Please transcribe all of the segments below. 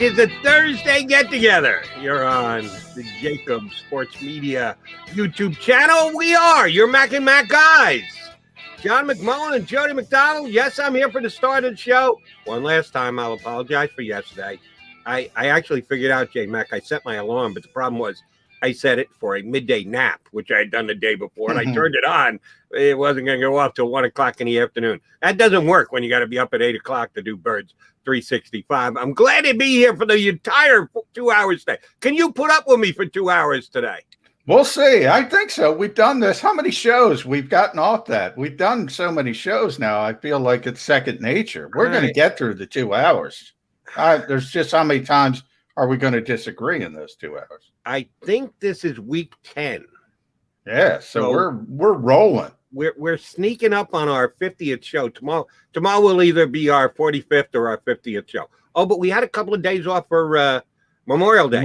'Tis a Thursday get-together. You're on the JAKIB Sports Media YouTube channel. We are your Mac and Mac guys. John McMullen and Jody McDonald. Yes, I'm here for the start of the show. One last time, I'll apologize for yesterday. I actually figured out, J-Mac, I set my alarm, but the problem was I set it for a midday nap, which I had done the day before, and I turned it on. It wasn't going to go off till 1 o'clock in the afternoon. That doesn't work when you got to be up at 8 o'clock to do Birds 365. I'm glad to be here for the entire 2 hours today. Can you put up with me for 2 hours today? We'll see. I think so. We've done this. How many shows? We've gotten off that. We've done so many shows now. I feel like it's second nature. We're going to get through the 2 hours. There's just how many times are we going to disagree in those 2 hours? I think this is week 10. Yeah, so we're rolling. We're sneaking up on our 50th show. Tomorrow will either be our 45th or our 50th show. Oh, but we had a couple of days off for Memorial Day.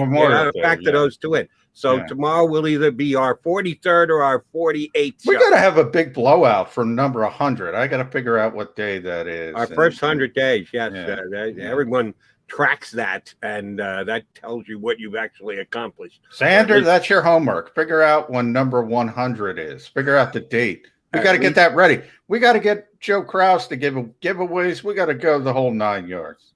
Factor those two in. So tomorrow will either be our 43rd or our 48th show. We got to have a big blowout for number 100. I got to figure out what day that is. Our first 100 days, yes. Everyone tracks that, and that tells you what you've actually accomplished. Sander, that's your homework. Figure out when number 100 is. Figure out the date. We got to get that ready. We got to get Joe Kraus to give giveaways. We got to go the whole 9 yards.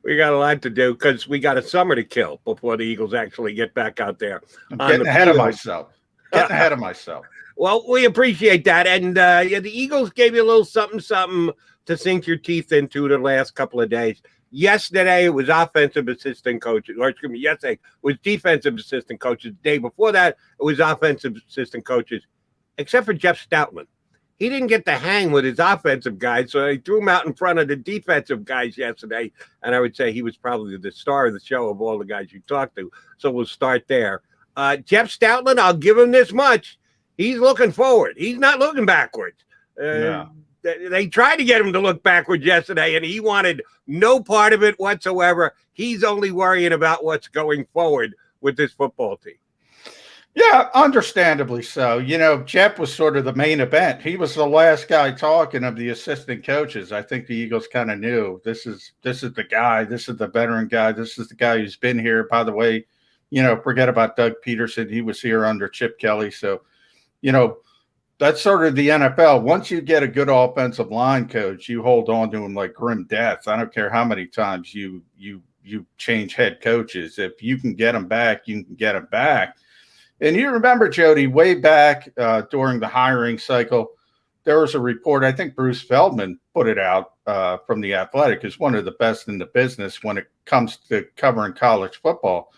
We got a lot to do because we got a summer to kill before the Eagles actually get back out there. I'm getting ahead of myself. Getting ahead of myself. Well, we appreciate that. And the Eagles gave you a little something to sink your teeth into the last couple of days. Yesterday, it was offensive assistant coaches. Or excuse me, yesterday it was defensive assistant coaches. The day before that, it was offensive assistant coaches, except for Jeff Stoutland. He didn't get the hang with his offensive guys, so he threw him out in front of the defensive guys yesterday. And I would say he was probably the star of the show of all the guys you talked to. So we'll start there. Jeff Stoutland, I'll give him this much. He's looking forward. He's not looking backwards. They tried to get him to look backwards yesterday, and he wanted no part of it whatsoever. He's only worrying about what's going forward with this football team. Yeah, understandably so. You know, Jeff was sort of the main event. He was the last guy talking of the assistant coaches. I think the Eagles kind of knew this is the guy. This is the veteran guy. This is the guy who's been here. By the way, you know, forget about Doug Peterson. He was here under Chip Kelly. So, you know, that's sort of the NFL. Once you get a good offensive line coach, you hold on to him like grim death. I don't care how many times you change head coaches. If you can get them back, you can get them back. And you remember, Jody, way back during the hiring cycle, there was a report, I think Bruce Feldman put it out from The Athletic, is one of the best in the business when it comes to covering college football,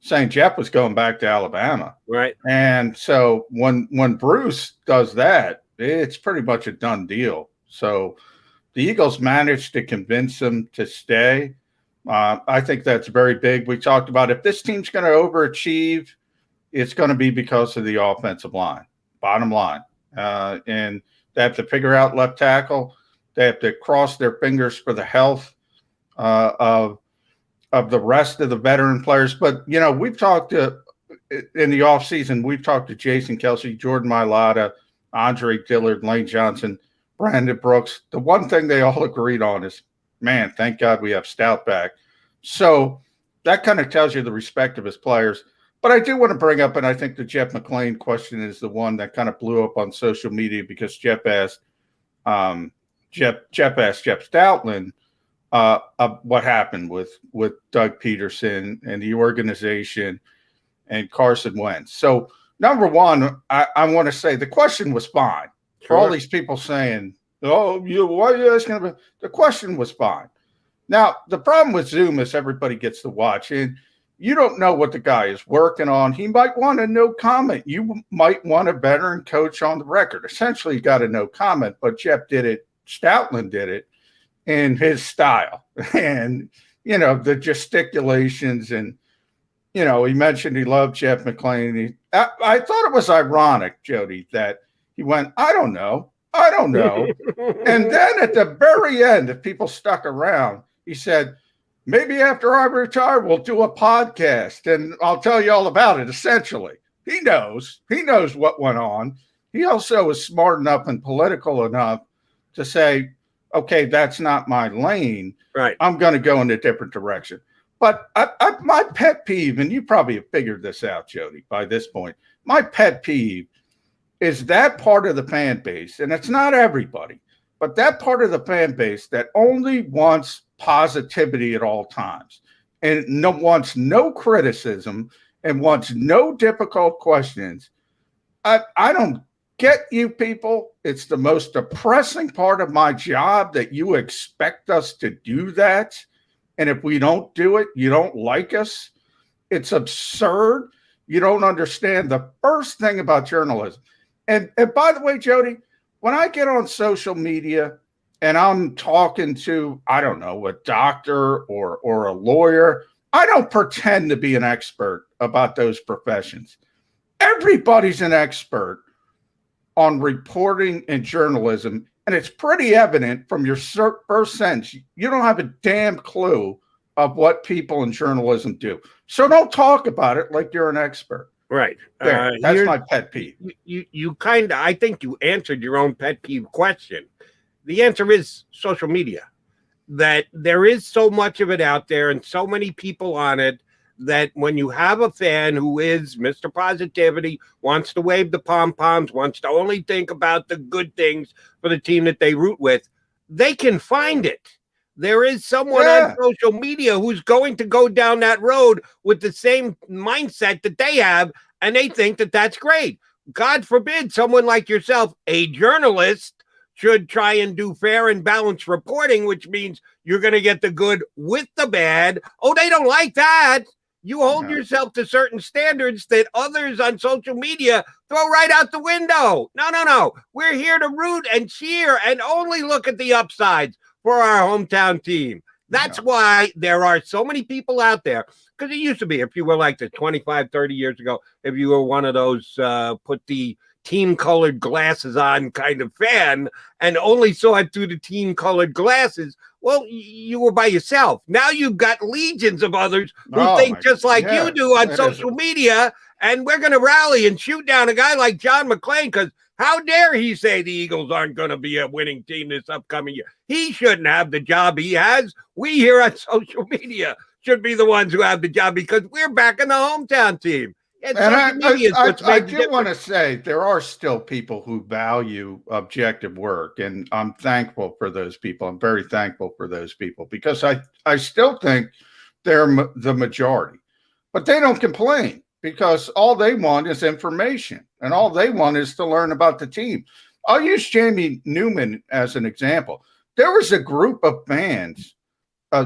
saying Jeff was going back to Alabama. Right. And so when Bruce does that, it's pretty much a done deal. So the Eagles managed to convince him to stay. I think that's very big. We talked about if this team's going to overachieve, it's going to be because of the offensive line, bottom line. And they have to figure out left tackle. They have to cross their fingers for the health of the rest of the veteran players. But, you know, we've talked in the offseason, we've talked to Jason Kelsey, Jordan Mailata, Andre Dillard, Lane Johnson, Brandon Brooks. The one thing they all agreed on is, man, thank God we have Stout back. So that kind of tells you the respect of his players. But I do want to bring up, and I think the Jeff McClain question is the one that kind of blew up on social media because Jeff asked Jeff Stoutland what happened with Doug Peterson and the organization and Carson Wentz. So number one, I want to say the question was fine. Sure. For all these people saying, "Oh, why are you asking about?" The question was fine. Now the problem with Zoom is everybody gets to watch and you don't know what the guy is working on. He might want a no comment. You might want a veteran coach on the record. Essentially, you got a no comment, but Jeff did it. Stoutland did it in his style. And, you know, the gesticulations and, you know, he mentioned he loved Jeff McClain. I thought it was ironic, Jody, that he went, I don't know. And then at the very end, if people stuck around, he said, maybe after I retire, we'll do a podcast and I'll tell you all about it. Essentially, he knows what went on. He also is smart enough and political enough to say, okay, that's not my lane. Right. I'm going to go in a different direction. But my pet peeve, and you probably have figured this out, Jody, by this point, my pet peeve is that part of the fan base, and it's not everybody, but that part of the fan base that only wants positivity at all times and wants no criticism and wants no difficult questions. I don't get you people. It's the most depressing part of my job that you expect us to do that. And if we don't do it, you don't like us. It's absurd. You don't understand the first thing about journalism. And by the way, Jody, when I get on social media and I'm talking to, I don't know, a doctor or a lawyer, I don't pretend to be an expert about those professions. Everybody's an expert on reporting and journalism. And it's pretty evident from your first sentence, you don't have a damn clue of what people in journalism do. So don't talk about it like you're an expert. Right. That's my pet peeve. You kind of, I think you answered your own pet peeve question. The answer is social media. That there is so much of it out there and so many people on it that when you have a fan who is Mr. Positivity, wants to wave the pom-poms, wants to only think about the good things for the team that they root with, they can find it. There is someone on social media who's going to go down that road with the same mindset that they have, and they think that that's great. God forbid someone like yourself, a journalist, should try and do fair and balanced reporting, which means you're going to get the good with the bad. Oh, they don't like that. You hold yourself to certain standards that others on social media throw right out the window. No. We're here to root and cheer and only look at the upsides for our hometown team. That's why there are so many people out there. Because it used to be, if you were like the 25, 30 years ago, if you were one of those put the team-colored glasses on kind of fan and only saw it through the team-colored glasses, well, you were by yourself. Now you've got legions of others who think just like you do on social media, and we're going to rally and shoot down a guy like John McMullen because how dare he say the Eagles aren't going to be a winning team this upcoming year? He shouldn't have the job he has. We here on social media should be the ones who have the job because we're back in the hometown team. And I do want to say there are still people who value objective work, and I'm thankful for those people. I'm very thankful for those people because I still think they're the majority, but they don't complain because all they want is information and all they want is to learn about the team. I'll use Jamie Newman as an example. There was a group of fans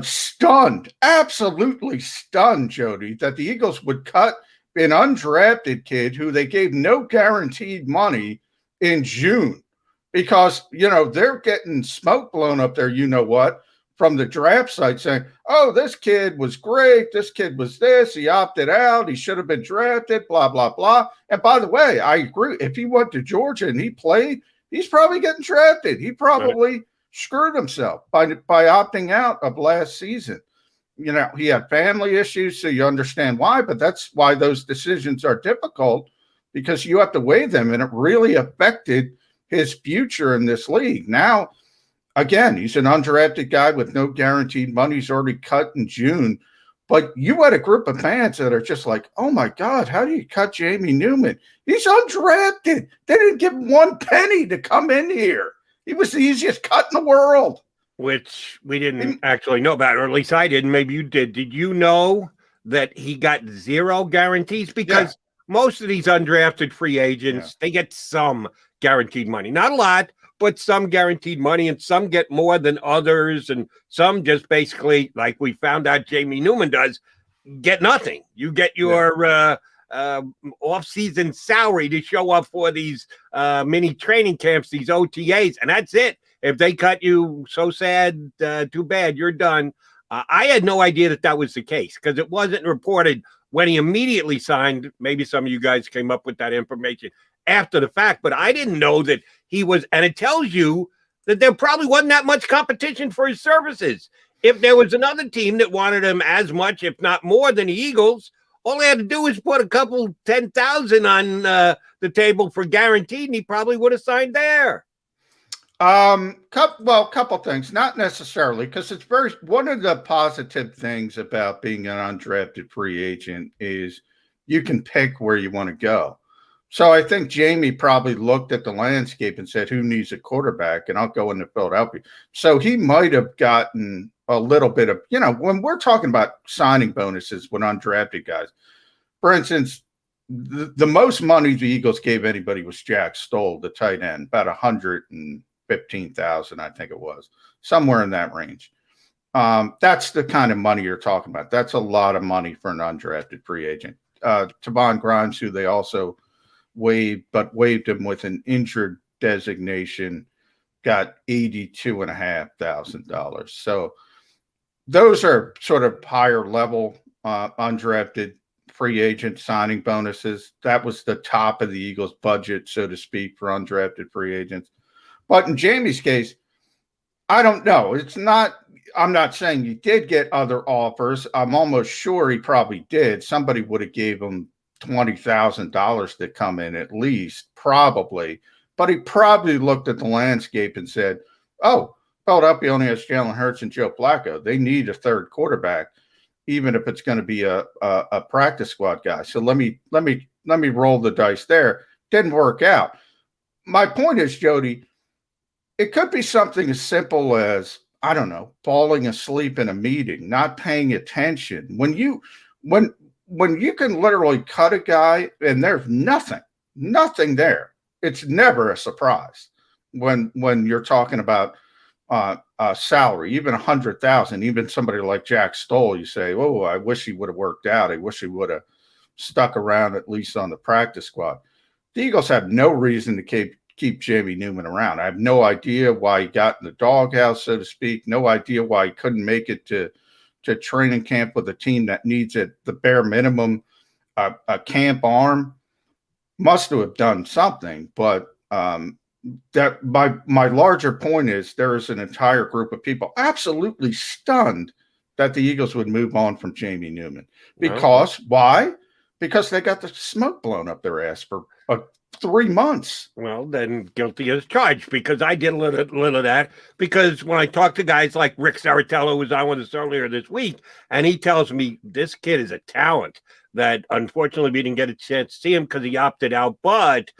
stunned, absolutely stunned, Jody, that the Eagles would cut an undrafted kid who they gave no guaranteed money in June because, they're getting smoke blown up there, from the draft site saying, oh, this kid was great. This kid was this. He opted out. He should have been drafted, blah, blah, blah. And by the way, I agree. If he went to Georgia and he played, he's probably getting drafted. He probably screwed himself by opting out of last season. He had family issues, so you understand why, but that's why those decisions are difficult because you have to weigh them, and it really affected his future in this league. Now, again, he's an undrafted guy with no guaranteed money. He's already cut in June, but you had a group of fans that are just like, oh, my God, how do you cut Jamie Newman? He's undrafted. They didn't give him one penny to come in here. He was the easiest cut in the world. Which we didn't actually know about, or at least I didn't. Maybe you did. Did you know that he got zero guarantees? Because most of these undrafted free agents, they get some guaranteed money. Not a lot, but some guaranteed money, and some get more than others, and some just basically, like we found out Jamie Newman does, get nothing. You get your off-season salary to show up for these mini training camps, these OTAs, and that's it. If they cut you, so sad, too bad, you're done. I had no idea that was the case because it wasn't reported when he immediately signed. Maybe some of you guys came up with that information after the fact, but I didn't know that he was, and it tells you that there probably wasn't that much competition for his services. If there was another team that wanted him as much, if not more than the Eagles, all they had to do was put a couple 10,000 on the table for guaranteed, and he probably would have signed there. Couple things, not necessarily, because it's one of the positive things about being an undrafted free agent is you can pick where you want to go. So I think Jamie probably looked at the landscape and said, who needs a quarterback? And I'll go into Philadelphia. So he might have gotten a little bit of, when we're talking about signing bonuses with undrafted guys, for instance, the most money the Eagles gave anybody was Jack Stoll, the tight end, about 115,000, I think it was, somewhere in that range. That's the kind of money you're talking about. That's a lot of money for an undrafted free agent. Tavon Grimes, who they also waived him with an injured designation, got $82,500. So those are sort of higher level undrafted free agent signing bonuses. That was the top of the Eagles budget, so to speak, for undrafted free agents. But in Jamie's case, I don't know. I'm not saying he did get other offers. I'm almost sure he probably did. Somebody would have gave him $20,000 to come in at least, probably. But he probably looked at the landscape and said, oh, Philadelphia only has Jalen Hurts and Joe Flacco. They need a third quarterback, even if it's going to be a practice squad guy. So let me roll the dice there. Didn't work out. My point is, Jody, it could be something as simple as, I don't know, falling asleep in a meeting, not paying attention. When you can literally cut a guy and there's nothing there, it's never a surprise when you're talking about salary, even 100,000, even somebody like Jack Stoll, you say, oh, I wish he would have worked out. I wish he would have stuck around at least on the practice squad. The Eagles have no reason to keep Jamie Newman around. I have no idea why he got in the doghouse, so to speak. No idea why he couldn't make it to training camp with a team that needs at the bare minimum a camp arm. Must have done something, but that my larger point is there is an entire group of people absolutely stunned that the Eagles would move on from Jamie Newman. Because why? Because they got the smoke blown up their ass for 3 months. Well, then guilty as charged, because I did a little of that. Because when I talk to guys like Rick Saratello, who was on with us earlier this week, and he tells me this kid is a talent that unfortunately we didn't get a chance to see him because he opted out, but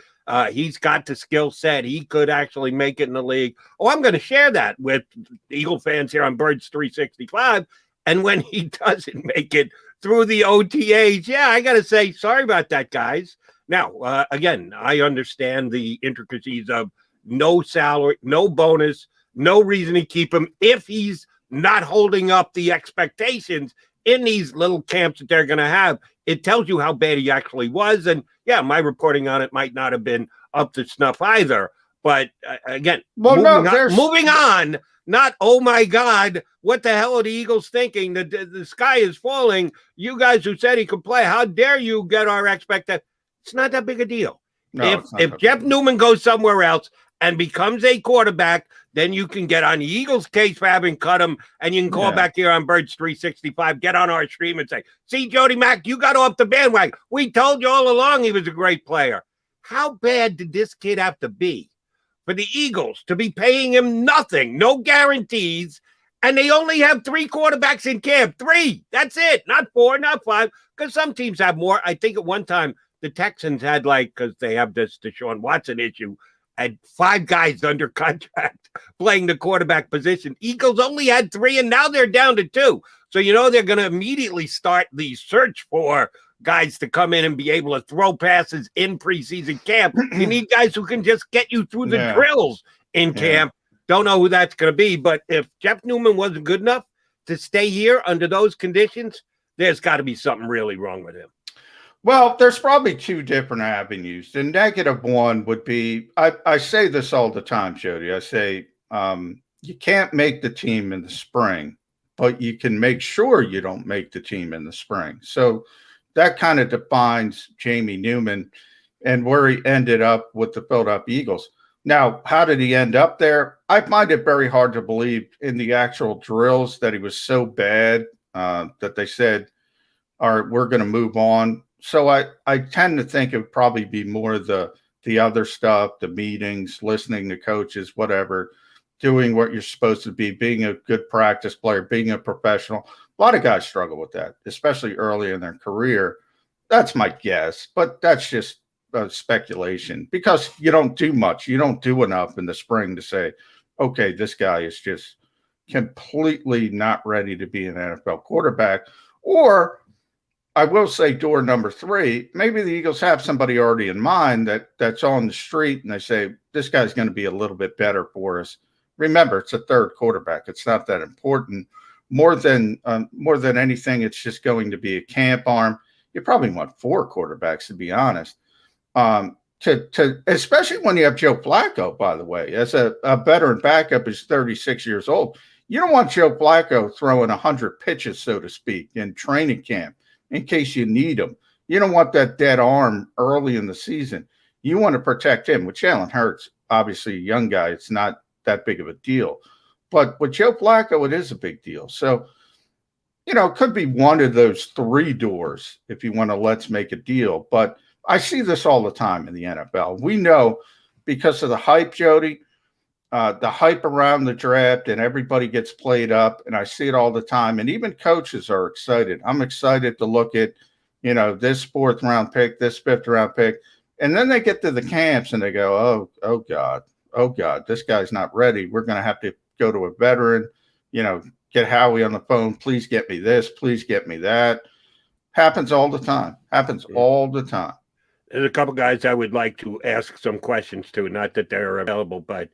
he's got the skill set. He could actually make it in the league. Oh, I'm going to share that with Eagle fans here on Birds 365. And when he doesn't make it through the OTAs, yeah, I got to say, sorry about that, guys. Now, again, I understand the intricacies of no salary, no bonus, no reason to keep him if he's not holding up the expectations in these little camps that they're going to have. It tells you how bad he actually was. And yeah, my reporting on it might not have been up to snuff either. But again, moving on, not, oh my God, what the hell are the Eagles thinking? The sky is falling. You guys who said he could play, how dare you get our expectations? It's not that big a deal. No, if Jeff Newman goes somewhere else and becomes a quarterback, then you can get on the Eagles' case for having cut him, and you can call back here on Birds 365, get on our stream and say, see, Jody Mack, you got off the bandwagon. We told you all along he was a great player. How bad did this kid have to be for the Eagles to be paying him nothing, no guarantees, and they only have 3 quarterbacks in camp? 3. That's it. Not 4, not 5, because some teams have more. I think at one time the Texans had, because they have this Deshaun Watson issue, had 5 guys under contract playing the quarterback position. Eagles only had 3, and now they're down to 2. So, they're going to immediately start the search for guys to come in and be able to throw passes in preseason camp. You need guys who can just get you through the drills in camp. Don't know who that's going to be, but if Jeff Newman wasn't good enough to stay here under those conditions, there's got to be something really wrong with him. Well, there's probably 2 different avenues. The negative one would be, I say this all the time, Jody. I say, you can't make the team in the spring, but you can make sure you don't make the team in the spring. So that kind of defines Jamie Newman and where he ended up with the Philadelphia Eagles. Now, how did he end up there? I find it very hard to believe in the actual drills that he was so bad that they said, all right, we're going to move on. So I tend to think it would probably be more the the other stuff, the meetings, listening to coaches, whatever, doing what you're supposed to be, being a good practice player, being a professional. A lot of guys struggle with that, especially early in their career. That's my guess, but that's just speculation because you don't do much. You don't do enough in the spring to say, okay, this guy is just completely not ready to be an NFL quarterback. Or I will say door number 3, maybe the Eagles have somebody already in mind that's on the street and they say, this guy's going to be a little bit better for us. Remember, it's a third quarterback. It's not that important. More than anything, it's just going to be a camp arm. You probably want 4 quarterbacks, to be honest. Especially when you have Joe Flacco, by the way, as a veteran backup is 36 years old. You don't want Joe Flacco throwing 100 pitches, so to speak, in training camp in case you need him. You don't want that dead arm early in the season. You want to protect him. With Jalen Hurts, obviously a young guy, it's not that big of a deal. But with Joe Flacco, it is a big deal. So, it could be one of those 3 doors if you want to let's make a deal. But I see this all the time in the NFL. We know because of the hype, Jody, the hype around the draft, and everybody gets played up, and I see it all the time. And even coaches are excited. I'm excited to look at, this 4th round pick, this 5th round pick. And then they get to the camps and they go, oh God, this guy's not ready. We're going to have to go to a veteran, get Howie on the phone. Please get me this. Please get me that. Happens all the time. All the time. There's a couple guys I would like to ask some questions to, not that they're available, but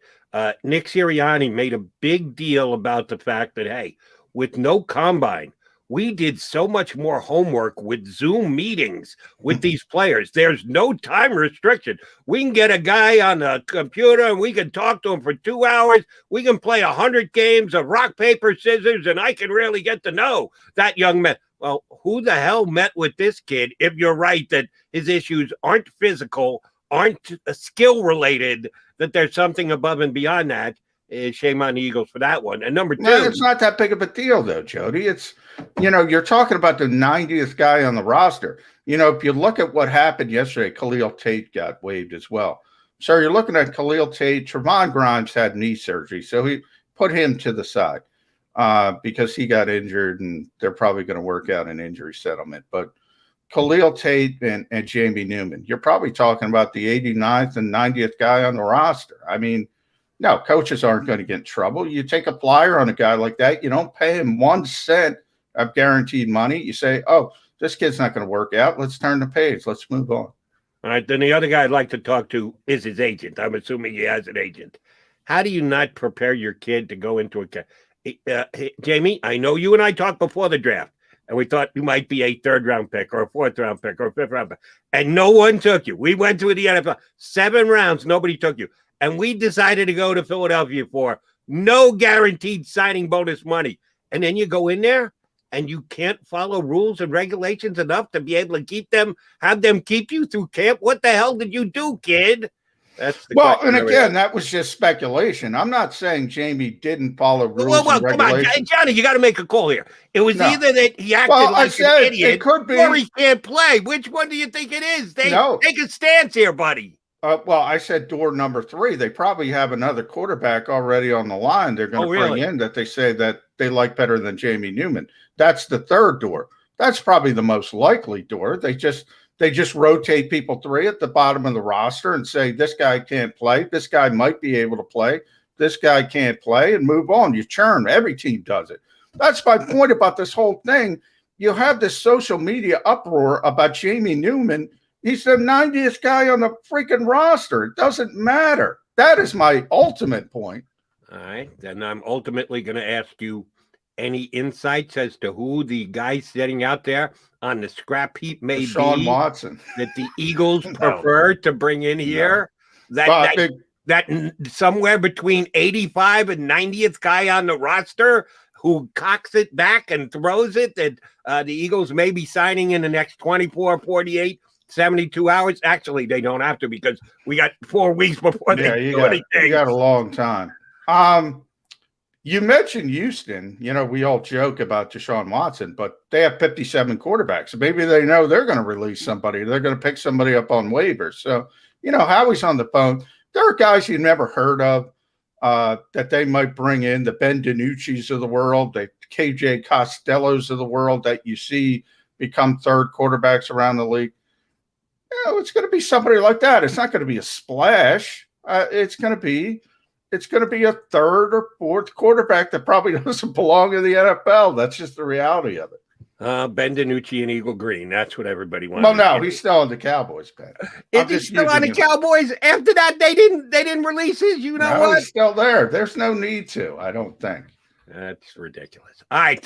Nick Sirianni made a big deal about the fact that, hey, with no combine, we did so much more homework with Zoom meetings with these players. There's no time restriction. We can get a guy on the computer and we can talk to him for 2 hours. We can play 100 games of rock, paper, scissors, and I can really get to know that young man. Well, who the hell met with this kid if you're right that his issues aren't physical, aren't skill related, that there's something above and beyond that? Shame on the Eagles for that one. And number 2. No, it's not that big of a deal, though, Jody. It's, you're talking about the 90th guy on the roster. If you look at what happened yesterday, Khalil Tate got waived as well. So you're looking at Khalil Tate. Trevon Grimes had knee surgery, so he put him to the side because he got injured, and they're probably going to work out an injury settlement. But Khalil Tate and Jamie Newman, you're probably talking about the 89th and 90th guy on the roster. I mean, no, coaches aren't going to get in trouble. You take a flyer on a guy like that. You don't pay him 1 cent of guaranteed money. You say, oh, this kid's not going to work out. Let's turn the page. Let's move on. All right. Then the other guy I'd like to talk to is his agent. I'm assuming he has an agent. How do you not prepare your kid to go into Jamie, I know you and I talked before the draft, and we thought you might be a 3rd round pick or a 4th round pick or a 5th round pick, and no one took you. We went to the NFL. 7 rounds, nobody took you. And we decided to go to Philadelphia for no guaranteed signing bonus money. And then you go in there and you can't follow rules and regulations enough to be able to have them keep you through camp. What the hell did you do, kid? That's the question. And again, that was just speculation. I'm not saying Jamie didn't follow rules and regulations. Come on, Johnny, you got to make a call here. It was either that he acted like an idiot it could be, or he can't play. Which one do you think it is? Take a stance here, buddy. I said door number 3. They probably have another quarterback already on the line. They're going to bring in that they say that they like better than Jamie Newman. That's the 3rd door. That's probably the most likely door. They just rotate people 3 at the bottom of the roster and say, this guy can't play. This guy might be able to play. This guy can't play, and move on. You churn. Every team does it. That's my point about this whole thing. You have this social media uproar about Jamie Newman. He's the 90th guy on the freaking roster. It doesn't matter. That is my ultimate point. All right. Then I'm ultimately going to ask you any insights as to who the guy sitting out there on the scrap heap may be. Sean Watson. That the Eagles prefer to bring in here. That somewhere between 85 and 90th guy on the roster who cocks it back and throws it that the Eagles may be signing in the next 24, 48, 72 hours. Actually, they don't have to because we got 4 weeks before they do anything. You got a long time. You mentioned Houston. You know, we all joke about Deshaun Watson, but they have 57 quarterbacks. So maybe they know they're going to release somebody. They're going to pick somebody up on waivers. So, you know, Howie's on the phone. There are guys you never heard of that they might bring in, the Ben DiNucci's of the world, the KJ Costellos of the world that you see become third quarterbacks around the league. You know, it's going to be somebody like that. It's not going to be a splash. It's going to be a third or fourth quarterback that probably doesn't belong in the NFL. That's just the reality of it. Ben DiNucci and Eagle Green. That's what everybody wants. Well, no, he's still on the Cowboys, Ben. Is he still on the Cowboys? After that, they didn't release his. You know what? He's still there. There's no need to. I don't think. That's ridiculous. All right,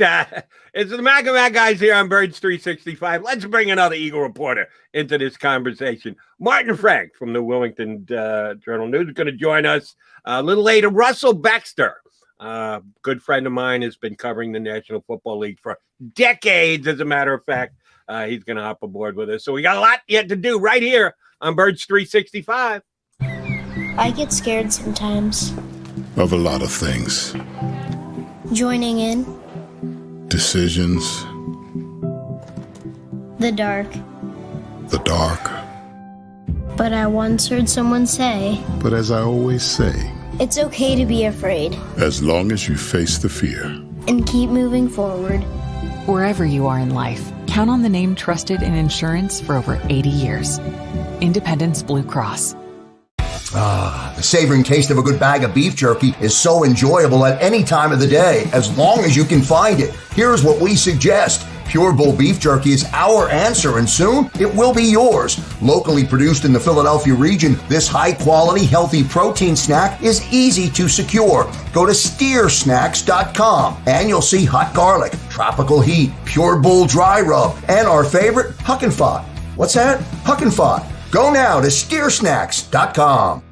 it's the Mac guys here on Birds 365. Let's bring another Eagle reporter into this conversation. Martin Frank from the Wilmington Journal News is going to join us a little later. Russell Baxter, good friend of mine, has been covering the National Football League for decades. As a matter of fact, he's going to hop aboard with us. So we got a lot yet to do right here on Birds 365. I get scared sometimes. Of a lot of things. Joining in. Decisions. The dark. The dark. But I once heard someone say, But as I always say, it's okay to be afraid. as long as you face the fear. And keep moving forward. Wherever you are in life, count on the name trusted in insurance for over 80 years. Independence Blue Cross. The savoring taste of a good bag of beef jerky is so enjoyable at any time of the day, as long as you can find it. Here's what we suggest. Pure Bull Beef Jerky is our answer, and soon it will be yours. Locally produced in the Philadelphia region, this high-quality, healthy protein snack is easy to secure. Go to steersnacks.com, and you'll see hot garlic, tropical heat, Pure Bull dry rub, and our favorite, Huck and Fod. What's that? Huck and Fod. Go now to steersnacks.com.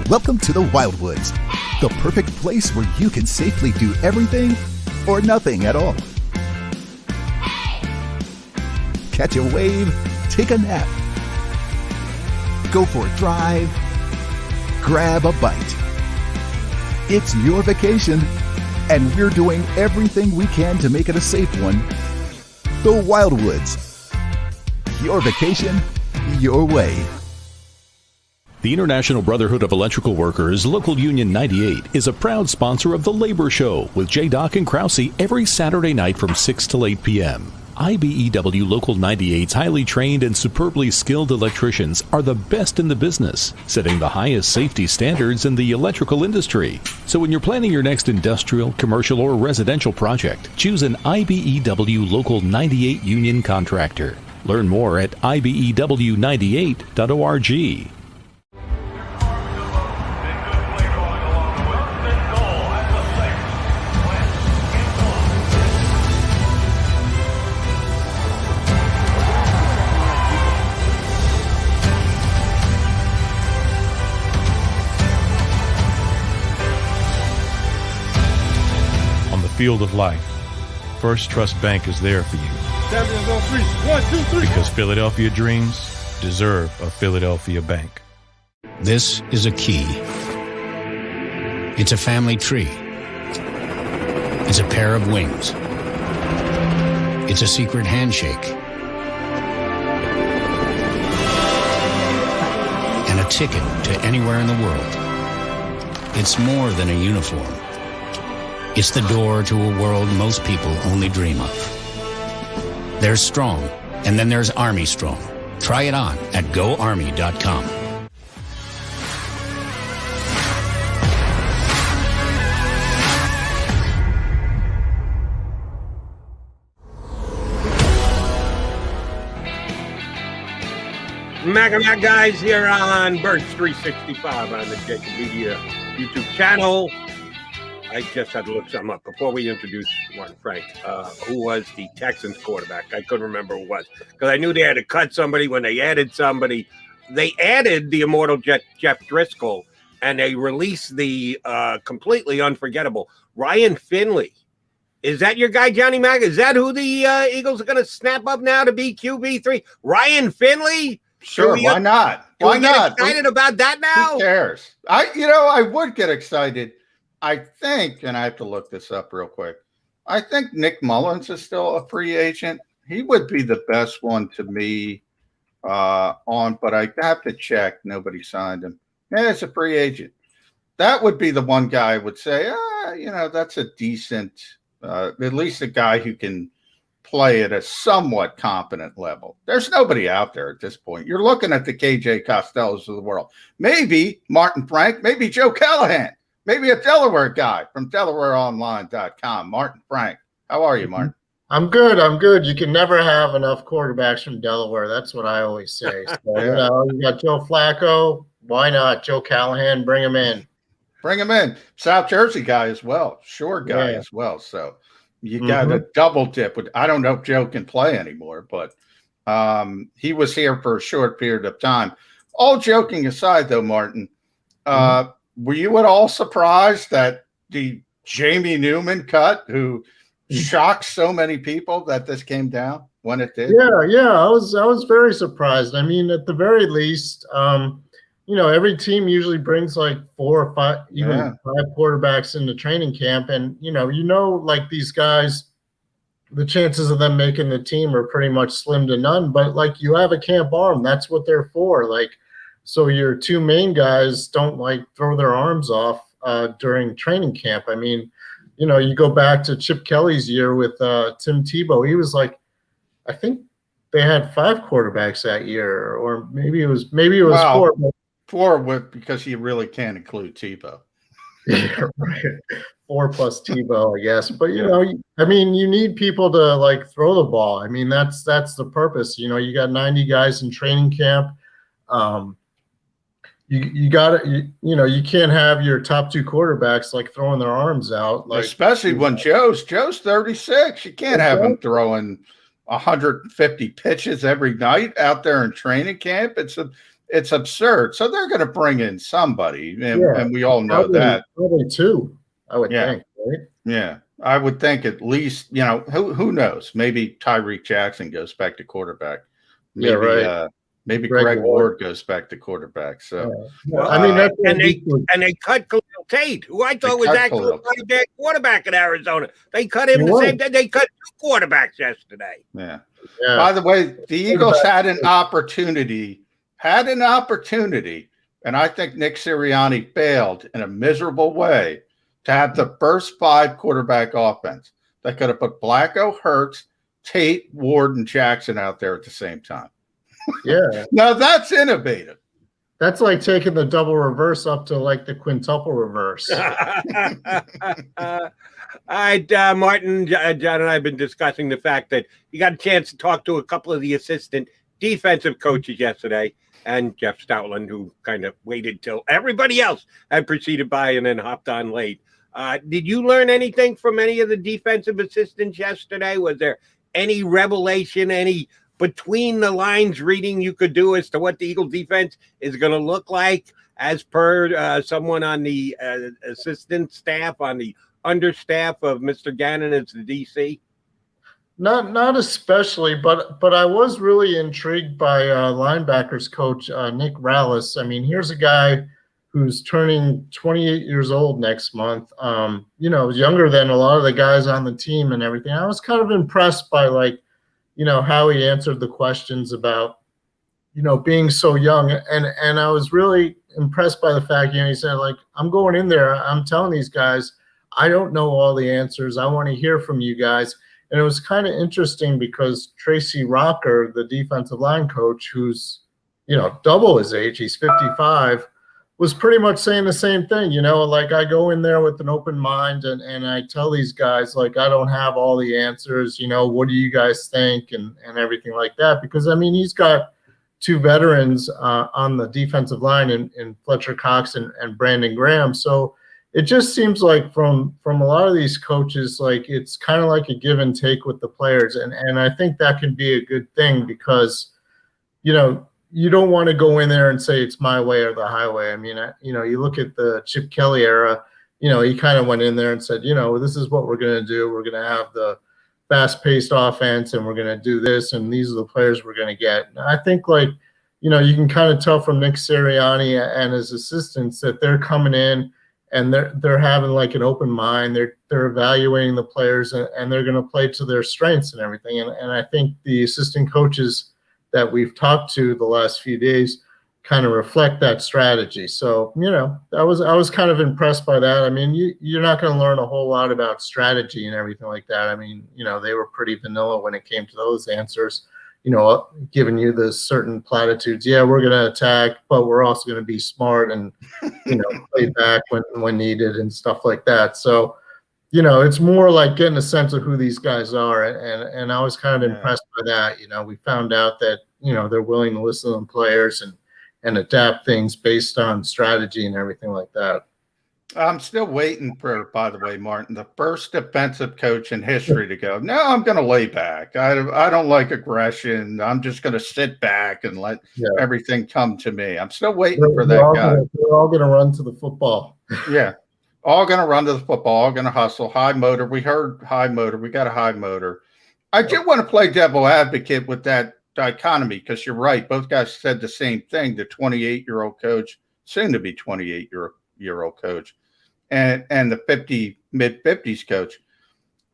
Welcome to the Wildwoods, the perfect place where you can safely do everything or nothing at all. Catch a wave, take a nap, go for a drive, grab a bite. It's your vacation, and we're doing everything we can to make it a safe one. The Wildwoods. Your vacation, your way. The International Brotherhood of Electrical Workers, Local Union 98, is a proud sponsor of The Labor Show with J. Doc and Krause every Saturday night from 6 till 8 p.m. IBEW Local 98's highly trained and superbly skilled electricians are the best in the business, setting the highest safety standards in the electrical industry. So when you're planning your next industrial, commercial, or residential project, choose an IBEW Local 98 union contractor. Learn more at ibew98.org. On the field of life, First Trust Bank is there for you. Champions on three. 1, 2, 3. Because Philadelphia dreams deserve a Philadelphia bank. This is a key. It's a family tree. It's a pair of wings. It's a secret handshake. And a ticket to anywhere in the world. It's more than a uniform. It's the door to a world most people only dream of. There's Strong, and then there's Army Strong. Try it on at GoArmy.com. Mac guys here on Birds 365 on the JAKIB Media YouTube channel. I just had to look something up before we introduce Martin Frank, who was the Texans quarterback. I couldn't remember who it was because I knew they had to cut somebody when they added somebody. They added the immortal Jeff Driscoll, and they released the completely unforgettable Ryan Finley. Is that your guy, Johnny Mac? Is that who the Eagles are going to snap up now to be QB3? Ryan Finley? Sure, why not? Why not? Excited about that now? Who cares? I would get excited I think, and I have to look this up real quick, I think Nick Mullins is still a free agent. He would be the best one to me on, but I have to check. Nobody signed him. Yeah, it's a free agent. That would be the one guy I would say, that's a decent, at least a guy who can play at a somewhat competent level. There's nobody out there at this point. You're looking at the KJ Costellos of the world. Maybe Martin Frank, maybe Joe Callahan, maybe a Delaware guy from DelawareOnline.com. Martin Frank. How are you, Martin? I'm good. You can never have enough quarterbacks from Delaware. That's what I always say. So, you got Joe Flacco. Why not? Joe Callahan, bring him in. Bring him in. South Jersey guy as well. Shore guy as well. So you got a double dip. I don't know if Joe can play anymore, but he was here for a short period of time. All joking aside, though, Martin, were you at all surprised that the Jamie Newman cut, who shocked so many people, that this came down when it did? Yeah. I was very surprised. I mean, at the very least, every team usually brings like 4 or 5, even 5 quarterbacks into training camp. And, like these guys, the chances of them making the team are pretty much slim to none. But like, you have a camp arm. That's what they're for. Like, so your 2 main guys don't like throw their arms off during training camp. I mean, you go back to Chip Kelly's year with Tim Tebow. He was like, I think they had 5 quarterbacks that year, or maybe it was 4. 4 because you really can't include Tebow. Yeah, right. 4 plus Tebow, I guess. But you need people to like throw the ball. I mean, that's the purpose. You got 90 guys in training camp. You got to, you can't have your top 2 quarterbacks like throwing their arms out, like, especially when Joe's 36. You can't have him throwing 150 pitches every night out there in training camp. It's absurd. So they're going to bring in somebody, and we all know that. Probably 2, I would think, right? Yeah, I would think at least. Who knows? Maybe Tyreek Jackson goes back to quarterback. Maybe, right. Maybe Greg Ward goes back to quarterback. So, I mean, and they cut Khalil Tate, who I thought was actually a bad quarterback in Arizona. They cut him the same day. They cut 2 quarterbacks yesterday. Yeah. By the way, the Eagles had an opportunity, and I think Nick Sirianni failed in a miserable way to have the first 5 quarterback offense. They could have put Flacco, Hurts, Tate, Ward, and Jackson out there at the same time. Yeah. Now that's innovative. That's like taking the double reverse up to like the quintuple reverse. All right, Martin, John and I have been discussing the fact that you got a chance to talk to a couple of the assistant defensive coaches yesterday, and Jeff Stoutland, who kind of waited till everybody else had proceeded by and then hopped on late. Did you learn anything from any of the defensive assistants yesterday? Was there any revelation, any between the lines reading you could do as to what the Eagle defense is going to look like as per someone on the assistant staff, on the understaff of Mr. Gannon as the DC? Not especially, but I was really intrigued by linebackers coach Nick Rallis. I mean, here's a guy who's turning 28 years old next month. Younger than a lot of the guys on the team and everything. I was kind of impressed by how he answered the questions about, being so young. And I was really impressed by the fact, he said, like, I'm going in there, I'm telling these guys, I don't know all the answers. I want to hear from you guys. And it was kind of interesting because Tracy Rocker, the defensive line coach, who's, double his age, he's 55, was pretty much saying the same thing. Like, I go in there with an open mind and I tell these guys, like, I don't have all the answers. What do you guys think and everything like that? Because, I mean, he's got 2 veterans on the defensive line in Fletcher Cox and Brandon Graham. So it just seems like from a lot of these coaches, like, it's kind of like a give and take with the players. And I think that can be a good thing because, you don't want to go in there and say it's my way or the highway. I mean, you look at the Chip Kelly era, he kind of went in there and said, this is what we're going to do. We're going to have the fast-paced offense and we're going to do this, and these are the players we're going to get. And I think, like, you can kind of tell from Nick Sirianni and his assistants that they're coming in and they're having like an open mind. They're evaluating the players, and they're going to play to their strengths and everything. And I think the assistant coaches that we've talked to the last few days kind of reflect that strategy. So, I was kind of impressed by that. I mean, you're not going to learn a whole lot about strategy and everything like that. I mean, they were pretty vanilla when it came to those answers, giving you the certain platitudes. Yeah, we're going to attack, but we're also going to be smart and, play back when needed and stuff like that. So, it's more like getting a sense of who these guys are. And I was kind of impressed by that. We found out that, they're willing to listen to the players and adapt things based on strategy and everything like that. I'm still waiting for, by the way, Martin, the first defensive coach in history to go, no, I'm going to lay back. I don't like aggression. I'm just going to sit back and let everything come to me. I'm still waiting for that guy. We're all going to run to the football. Yeah. All going to run to the football, all going to hustle. High motor. We heard high motor. We got a high motor. I do want to play devil advocate with that dichotomy, because you're right. Both guys said the same thing. The 28-year-old coach, soon to be 28-year-old coach, and the mid-50s coach.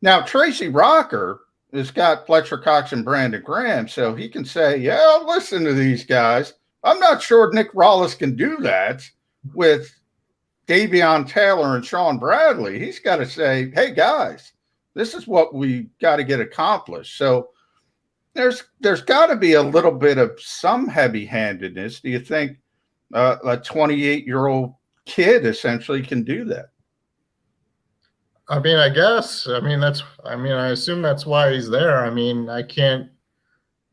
Now, Tracy Rocker has got Fletcher Cox and Brandon Graham, so he can say, yeah, I'll listen to these guys. I'm not sure Nick Rallis can do that with Davion Taylor and Sean Bradley. He's got to say, hey, guys, this is what we got to get accomplished. So there's got to be a little bit of some heavy-handedness. Do you think a 28-year-old kid essentially can do that? I mean, I guess. I assume that's why he's there. I mean, I can't,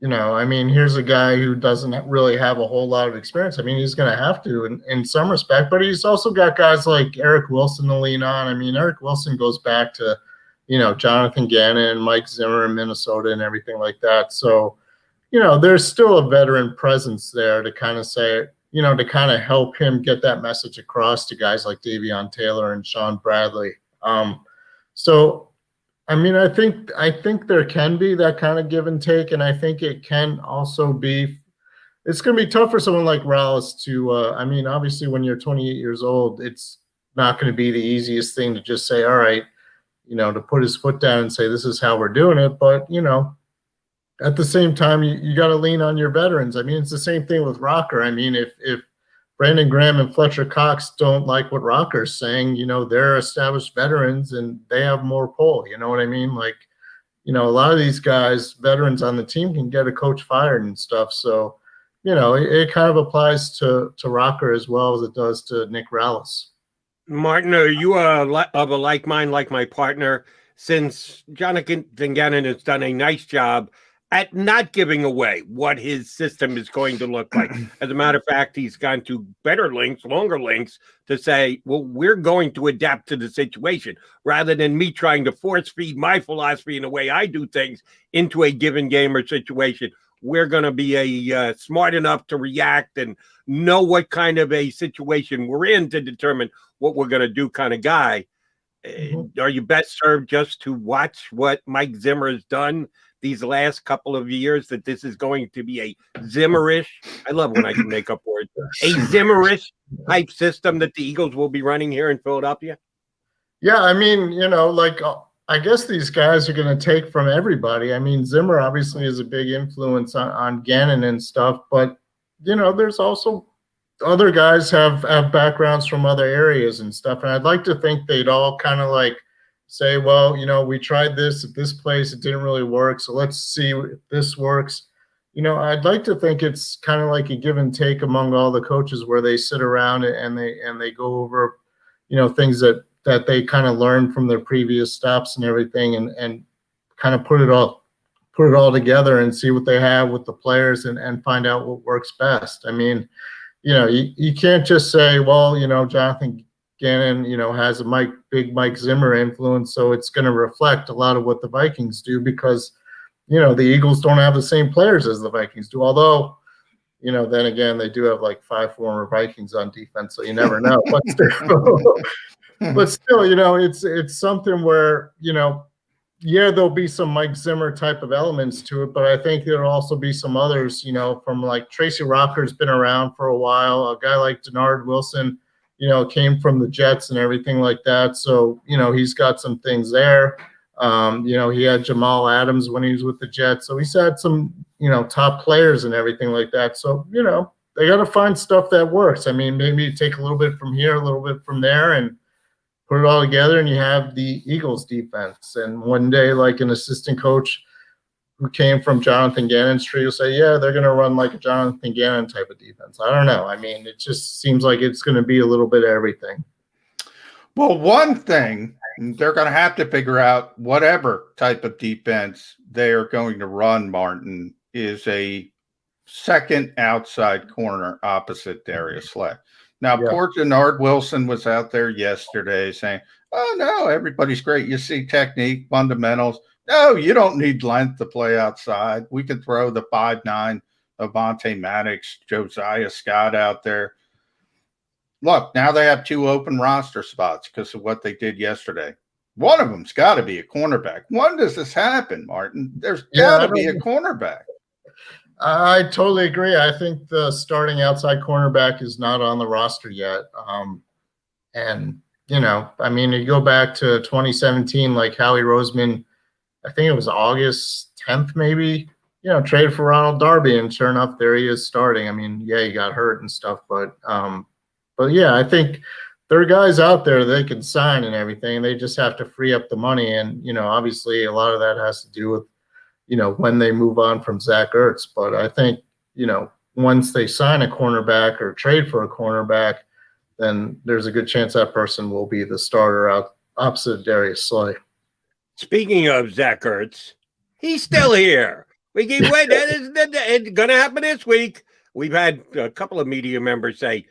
here's a guy who doesn't really have a whole lot of experience. I mean, he's going to have to in some respect, but he's also got guys like Eric Wilson to lean on. I mean, Eric Wilson goes back to, Jonathan Gannon, Mike Zimmer in Minnesota and everything like that. So, there's still a veteran presence there to kind of say, to kind of help him get that message across to guys like Davion Taylor and Sean Bradley. So, I think there can be that kind of give and take, and I think it can also be, it's going to be tough for someone like Rallis to, obviously when you're 28 years old, it's not going to be the easiest thing to just say, all right, to put his foot down and say, this is how we're doing it. But, at the same time, you got to lean on your veterans. I mean, it's the same thing with Rocker. I mean, if Brandon Graham and Fletcher Cox don't like what Rocker's saying, they're established veterans and they have more pull. You know what I mean? Like, a lot of these guys, veterans on the team, can get a coach fired and stuff. So, it kind of applies to Rocker as well as it does to Nick Rallis. Martin, are you of a like mind like my partner? Since Jonathan Gannon has done a nice job at not giving away what his system is going to look like. As a matter of fact, he's gone to better links, longer links, to say, well, we're going to adapt to the situation, rather than me trying to force feed my philosophy and the way I do things into a given game or situation. We're going to be smart enough to react and know what kind of a situation we're in to determine what we're going to do kind of guy. Are you best served just to watch what Mike Zimmer has done these last couple of years, that this is going to be a Zimmerish, I love when I can make up words, a Zimmerish type system that the Eagles will be running here in Philadelphia? Yeah, I guess these guys are going to take from everybody. I mean, Zimmer obviously is a big influence on Gannon and stuff, but, there's also other guys have backgrounds from other areas and stuff. And I'd like to think they'd all kind of like say, well, we tried this at this place, it didn't really work, so let's see if this works. I'd like to think it's kind of like a give and take among all the coaches, where they sit around and they go over, things that they kind of learned from their previous stops and everything, and kind of put it all together and see what they have with the players and find out what works best. I mean, you can't just say, well, Jonathan Gannon, has a big Mike Zimmer influence, so it's going to reflect a lot of what the Vikings do, because, the Eagles don't have the same players as the Vikings do. Although, then again, they do have like 5 former Vikings on defense, so you never know. But still, it's something where, there'll be some Mike Zimmer type of elements to it, but I think there'll also be some others, from like Tracy Rocker's been around for a while, a guy like Denard Wilson. came from the Jets and everything like that. So, he's got some things there. He had Jamal Adams when he was with the Jets. So he's had some, top players and everything like that. So, they got to find stuff that works. I mean, maybe you take a little bit from here, a little bit from there, and put it all together, and you have the Eagles defense. And one day, like an assistant coach who came from Jonathan Gannon's tree will say, yeah, they're going to run like a Jonathan Gannon type of defense. I don't know. I mean, it just seems like it's going to be a little bit of everything. Well, one thing they're going to have to figure out, whatever type of defense they are going to run, Martin, is a second outside corner opposite Darius Slay. Now, poor Jannard Wilson was out there yesterday saying, oh, no, everybody's great. You see technique, fundamentals. No, you don't need length to play outside. We can throw the 5'9" Avonte Maddox, Josiah Scott out there. Look, now they have 2 open roster spots because of what they did yesterday. One of them's got to be a cornerback. When does this happen, Martin? There's got to be a cornerback. I totally agree. I think the starting outside cornerback is not on the roster yet. You go back to 2017, like Howie Roseman, I think it was August 10th, maybe, traded for Ronald Darby, and sure enough, there he is starting. I mean, yeah, he got hurt and stuff, but yeah, I think there are guys out there they can sign and everything. They just have to free up the money. And, obviously a lot of that has to do with, when they move on from Zach Ertz. But I think, once they sign a cornerback or trade for a cornerback, then there's a good chance that person will be the starter out opposite Darius Slay. Speaking of Zach Ertz, he's still here. We keep waiting. It's going to happen this week. We've had a couple of media members say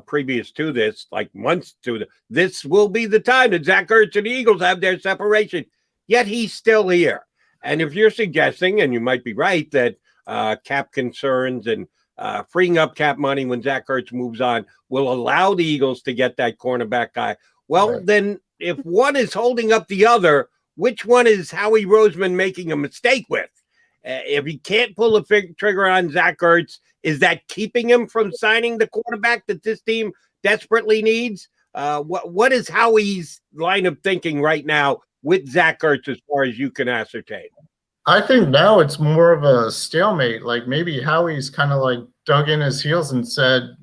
previous to this, like months to this will be the time that Zach Ertz and the Eagles have their separation. Yet he's still here. And if you're suggesting, and you might be right, that cap concerns and freeing up cap money when Zach Ertz moves on will allow the Eagles to get that cornerback guy, well, then if one is holding up the other, which one is Howie Roseman making a mistake with? If he can't pull the trigger on Zach Ertz, is that keeping him from signing the quarterback that this team desperately needs? What is Howie's line of thinking right now with Zach Ertz as far as you can ascertain? I think now it's more of a stalemate. Like maybe Howie's kind of like dug in his heels and said,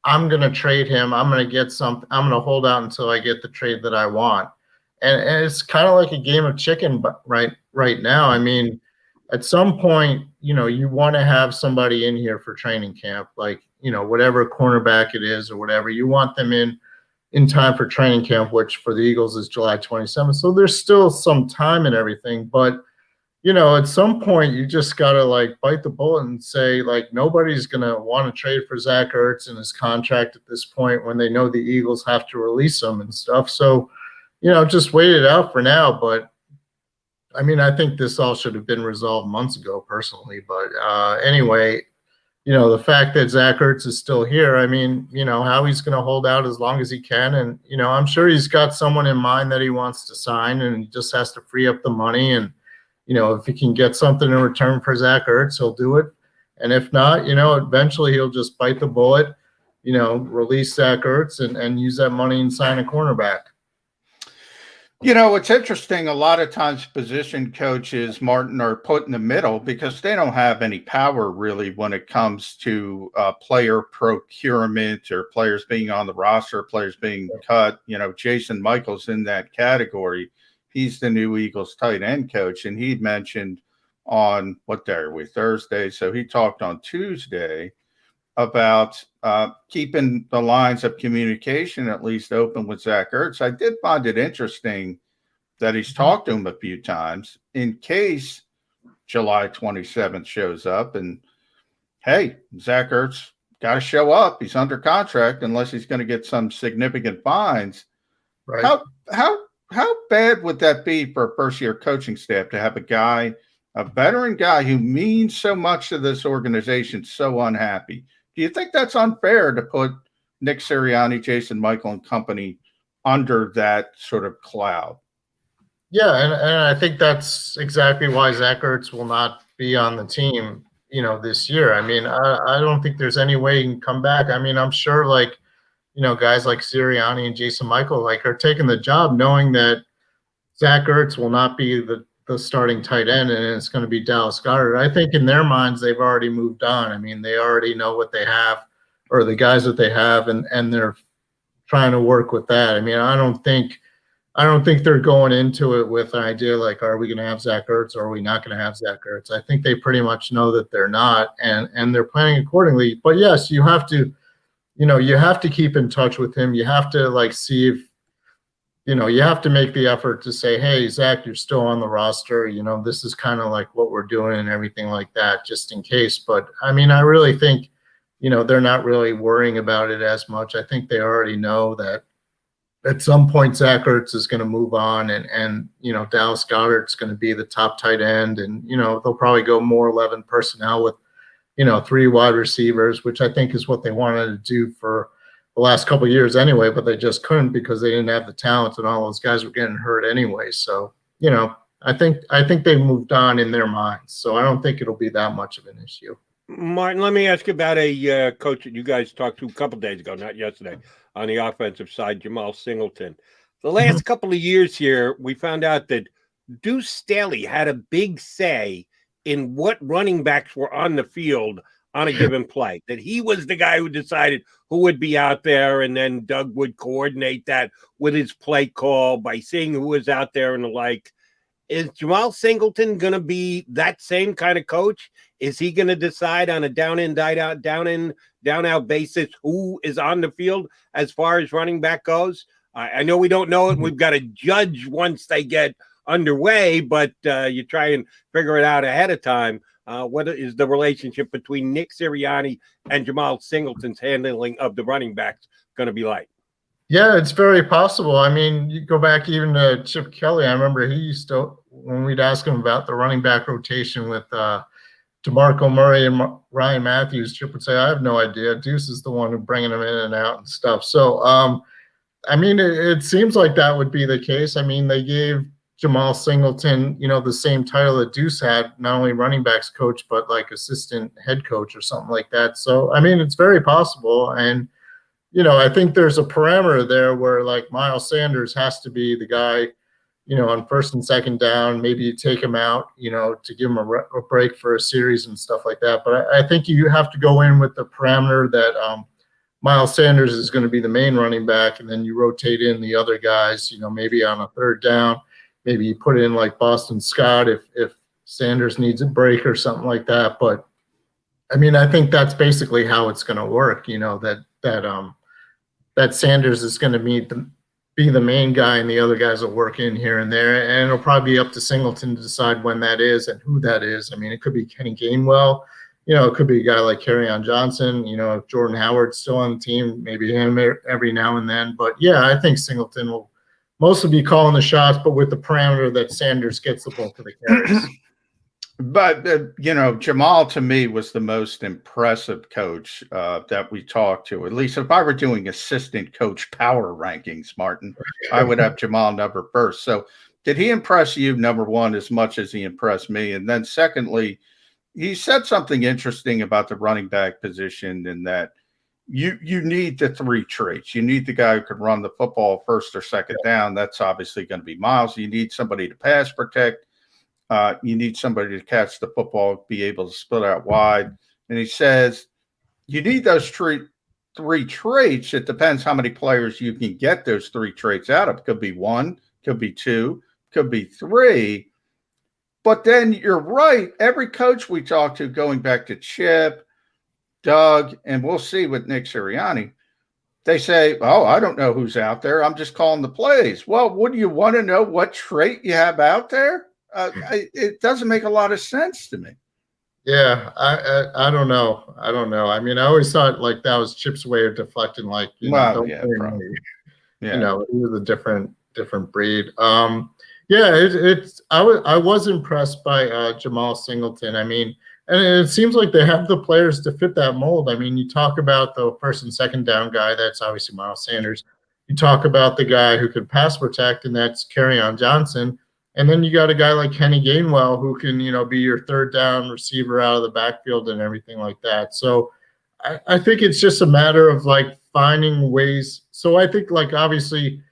I'm going to trade him. I'm going to get something. I'm going to hold out until I get the trade that I want. And it's kind of like a game of chicken right now. I mean, at some point, you want to have somebody in here for training camp, like, whatever cornerback it is or whatever, you want them in time for training camp, which for the Eagles is July 27th. So there's still some time and everything. But, at some point, you just got to, like, bite the bullet and say, like, nobody's going to want to trade for Zach Ertz and his contract at this point when they know the Eagles have to release him and stuff. So, just wait it out for now. But, I mean, I think this all should have been resolved months ago, personally. But anyway, the fact that Zach Ertz is still here, I mean, how he's going to hold out as long as he can. And, I'm sure he's got someone in mind that he wants to sign, and he just has to free up the money. And, if he can get something in return for Zach Ertz, he'll do it. And if not, eventually he'll just bite the bullet, release Zach Ertz and use that money and sign a cornerback. It's interesting. A lot of times position coaches, Martin, are put in the middle because they don't have any power really when it comes to player procurement or players being on the roster, players being cut. Jason Michael's in that category. He's the new Eagles tight end coach. And he'd mentioned on, what day are we, Thursday? So he talked on Tuesday about keeping the lines of communication at least open with Zach Ertz. I did find it interesting that he's talked to him a few times in case July 27th shows up and, hey, Zach Ertz got to show up. He's under contract unless he's going to get some significant fines. Right. How bad would that be for a first-year coaching staff to have a veteran guy who means so much to this organization so unhappy? Do you think that's unfair to put Nick Sirianni, Jason Michael, and company under that sort of cloud? Yeah, and I think that's exactly why Zach Ertz will not be on the team, this year. I mean, I don't think there's any way he can come back. I mean, I'm sure, like, guys like Sirianni and Jason Michael are taking the job knowing that Zach Ertz will not be the starting tight end and it's going to be Dallas Goedert. I think in their minds they've already moved on. I mean, they already know what they have or the guys that they have, and they're trying to work with that. I mean, I don't think they're going into it with an idea are we going to have Zach Ertz or are we not going to have Zach Ertz? I think they pretty much know that they're not, and they're planning accordingly. But yes, you have to keep in touch with him. You have to see if, you have to make the effort to say, hey, Zach, you're still on the roster. This is kind of what we're doing and everything like that, just in case. But I mean, I really think, they're not really worrying about it as much. I think they already know that at some point Zach Ertz is going to move on and Dallas Goedert's going to be the top tight end. And, they'll probably go more 11 personnel with, 3 wide receivers, which I think is what they wanted to do for the last couple of years anyway, but they just couldn't because they didn't have the talent and all those guys were getting hurt anyway. So, I think they moved on in their minds. So I don't think it'll be that much of an issue. Martin, let me ask you about a coach that you guys talked to a couple days ago, not yesterday, on the offensive side, Jamal Singleton. The last couple of years here, we found out that Deuce Staley had a big say in what running backs were on the field on a given play, that he was the guy who decided who would be out there, and then Doug would coordinate that with his play call by seeing who was out there and the like. Is Jamal Singleton going to be that same kind of coach? Is he going to decide on a down out basis who is on the field as far as running back goes? I know we don't know it. We've got to judge once they get underway, but you try and figure it out ahead of time. What is the relationship between Nick Sirianni and Jamal Singleton's handling of the running backs going to be like? Yeah, it's very possible. I mean, you go back even to Chip Kelly. I remember he used to, when we'd ask him about the running back rotation with DeMarco Murray and Ryan Matthews, Chip would say, I have no idea. Deuce is the one who's bringing them in and out and stuff. So, I mean, it seems like that would be the case. I mean, they gave Jamal Singleton, the same title that Deuce had, not only running backs coach, but assistant head coach or something like that. So, I mean, it's very possible. And, I think there's a parameter there where Miles Sanders has to be the guy, on first and second down. Maybe you take him out, to give him a break for a series and stuff like that. But I think you have to go in with the parameter that Miles Sanders is going to be the main running back, and then you rotate in the other guys, maybe on a third down. Maybe you put in Boston Scott if Sanders needs a break or something like that. But I mean, I think that's basically how it's going to work. That Sanders is going to be the main guy, and the other guys will work in here and there. And it'll probably be up to Singleton to decide when that is and who that is. I mean, it could be Kenny Gainwell. It could be a guy like Kerryon Johnson. If Jordan Howard's still on the team, maybe him every now and then. But yeah, I think Singleton will mostly be calling the shots, but with the parameter that Sanders gets the bulk of the carries. But, Jamal to me was the most impressive coach that we talked to. At least if I were doing assistant coach power rankings, Martin, I would have Jamal number first. So did he impress you, number one, as much as he impressed me? And then secondly, he said something interesting about the running back position in that you need the 3 traits. You need the guy who can run the football first or second down. That's obviously going to be Miles. You need somebody to pass protect. You need somebody to catch the football, be able to split out wide. And he says you need those 3 traits. It depends how many players you can get those 3 traits out of. It could be 1, could be 2, could be 3. But then you're right. Every coach we talk to, going back to Chip, Doug, and we'll see with Nick Sirianni, they say, oh, I don't know who's out there. I'm just calling the plays. Well, wouldn't you want to know what trait you have out there? It doesn't make a lot of sense to me. Yeah, I don't know. I mean, I always thought that was Chip's way of deflecting. He was a different breed. I was impressed by Jamal Singleton. I mean, and it seems like they have the players to fit that mold. I mean, you talk about the first and second down guy. That's obviously Miles Sanders. You talk about the guy who can pass protect, and that's Kerryon Johnson. And then you got a guy like Kenny Gainwell who can, be your third down receiver out of the backfield and everything like that. So I think it's just a matter of like finding ways. So I think like obviously,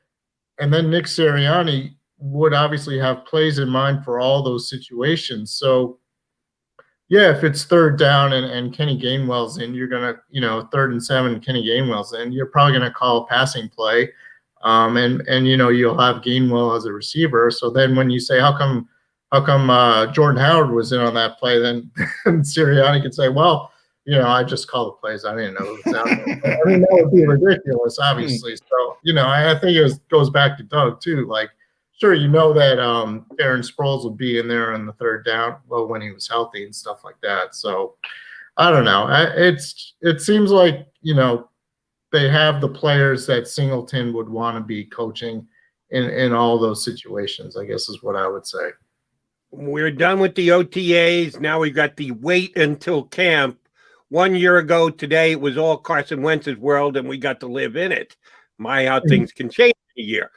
and then Nick Sirianni would obviously have plays in mind for all those situations. So yeah, if it's third down and Kenny Gainwell's in, you're going to, 3rd and 7, Kenny Gainwell's in, you're probably going to call a passing play. And you'll have Gainwell as a receiver. So then when you say, how come Jordan Howard was in on that play, then Sirianni could say, well, I just called the plays. I didn't know it was out there. I mean, that would be ridiculous, obviously. So, I think goes back to Doug too. Like, sure, that Darren Sproles would be in there on the third down, well, when he was healthy and stuff like that. So I don't know. It seems like, they have the players that Singleton would want to be coaching in all those situations, I guess is what I would say. We're done with the OTAs. Now we've got the wait until camp. 1 year ago today, it was all Carson Wentz's world, and we got to live in it. My, how things can change in a year.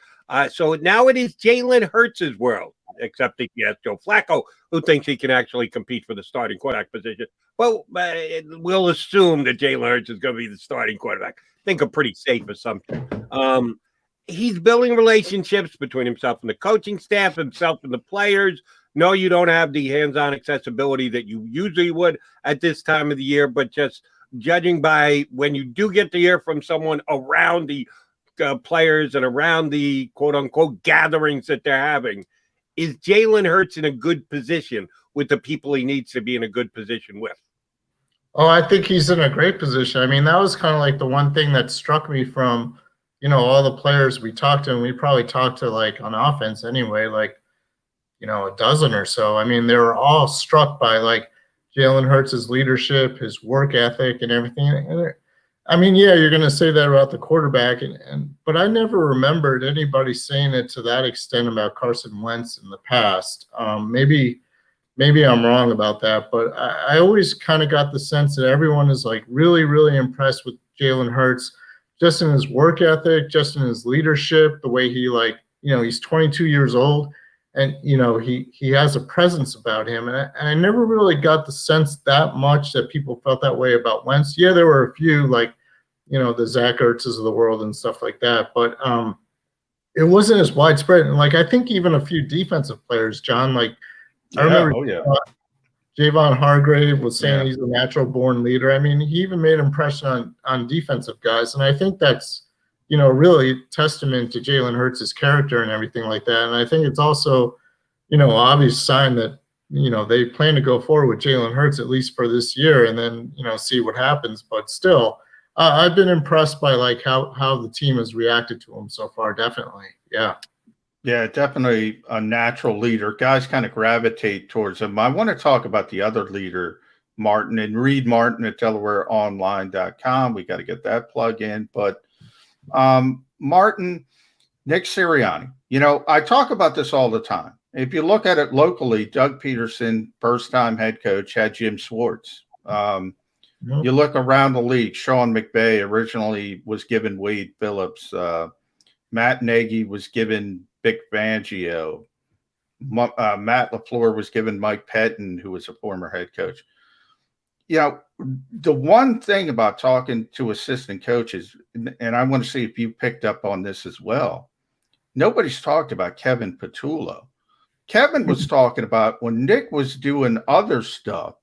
So now it is Jalen Hurts' world, except that he has Joe Flacco, who thinks he can actually compete for the starting quarterback position. Well, we'll assume that Jalen Hurts is going to be the starting quarterback. I think a pretty safe assumption. He's building relationships between himself and the coaching staff, himself and the players. No, you don't have the hands-on accessibility that you usually would at this time of the year, but just judging by when you do get to hear from someone around the players and around the quote-unquote gatherings that they're having, is Jalen Hurts in a good position with the people he needs to be in a good position with? Oh, I think he's in a great position. I mean, that was kind of like the one thing that struck me from, all the players we talked to, and we probably talked to like on offense anyway, like, a dozen or so. I mean, they were all struck by like Jalen Hurts' leadership, his work ethic and everything. And I mean, yeah, you're going to say that about the quarterback, but I never remembered anybody saying it to that extent about Carson Wentz in the past. Maybe I'm wrong about that, but I always kind of got the sense that everyone is like really, really impressed with Jalen Hurts, just in his work ethic, just in his leadership, the way he he's 22 years old. And, he has a presence about him. And I never really got the sense that much that people felt that way about Wentz. Yeah, there were a few like, the Zach Ertzes of the world and stuff like that. But it wasn't as widespread. And like, I think even a few defensive players, John, like I remember Javon Hargrave was saying he's a natural born leader. I mean, he even made an impression on defensive guys. And I think that's, really testament to Jalen Hurts' character and everything like that. And I think it's also, obvious sign that, they plan to go forward with Jalen Hurts at least for this year and then, see what happens. But still, I've been impressed by like how the team has reacted to him so far. Definitely. Yeah. Yeah, definitely a natural leader. Guys kind of gravitate towards him. I want to talk about the other leader, Martin, and read Martin at DelawareOnline.com. We got to get that plug in. But Martin, Nick Sirianni, I talk about this all the time. If you look at it locally, Doug Peterson, first-time head coach, had Jim Schwartz. You look around the league, Sean McVay originally was given Wade Phillips. Matt Nagy was given Vic Fangio. Matt LaFleur was given Mike Pettin, who was a former head coach. The one thing about talking to assistant coaches, and I want to see if you picked up on this as well, nobody's talked about Kevin Patullo. Kevin was talking about when Nick was doing other stuff,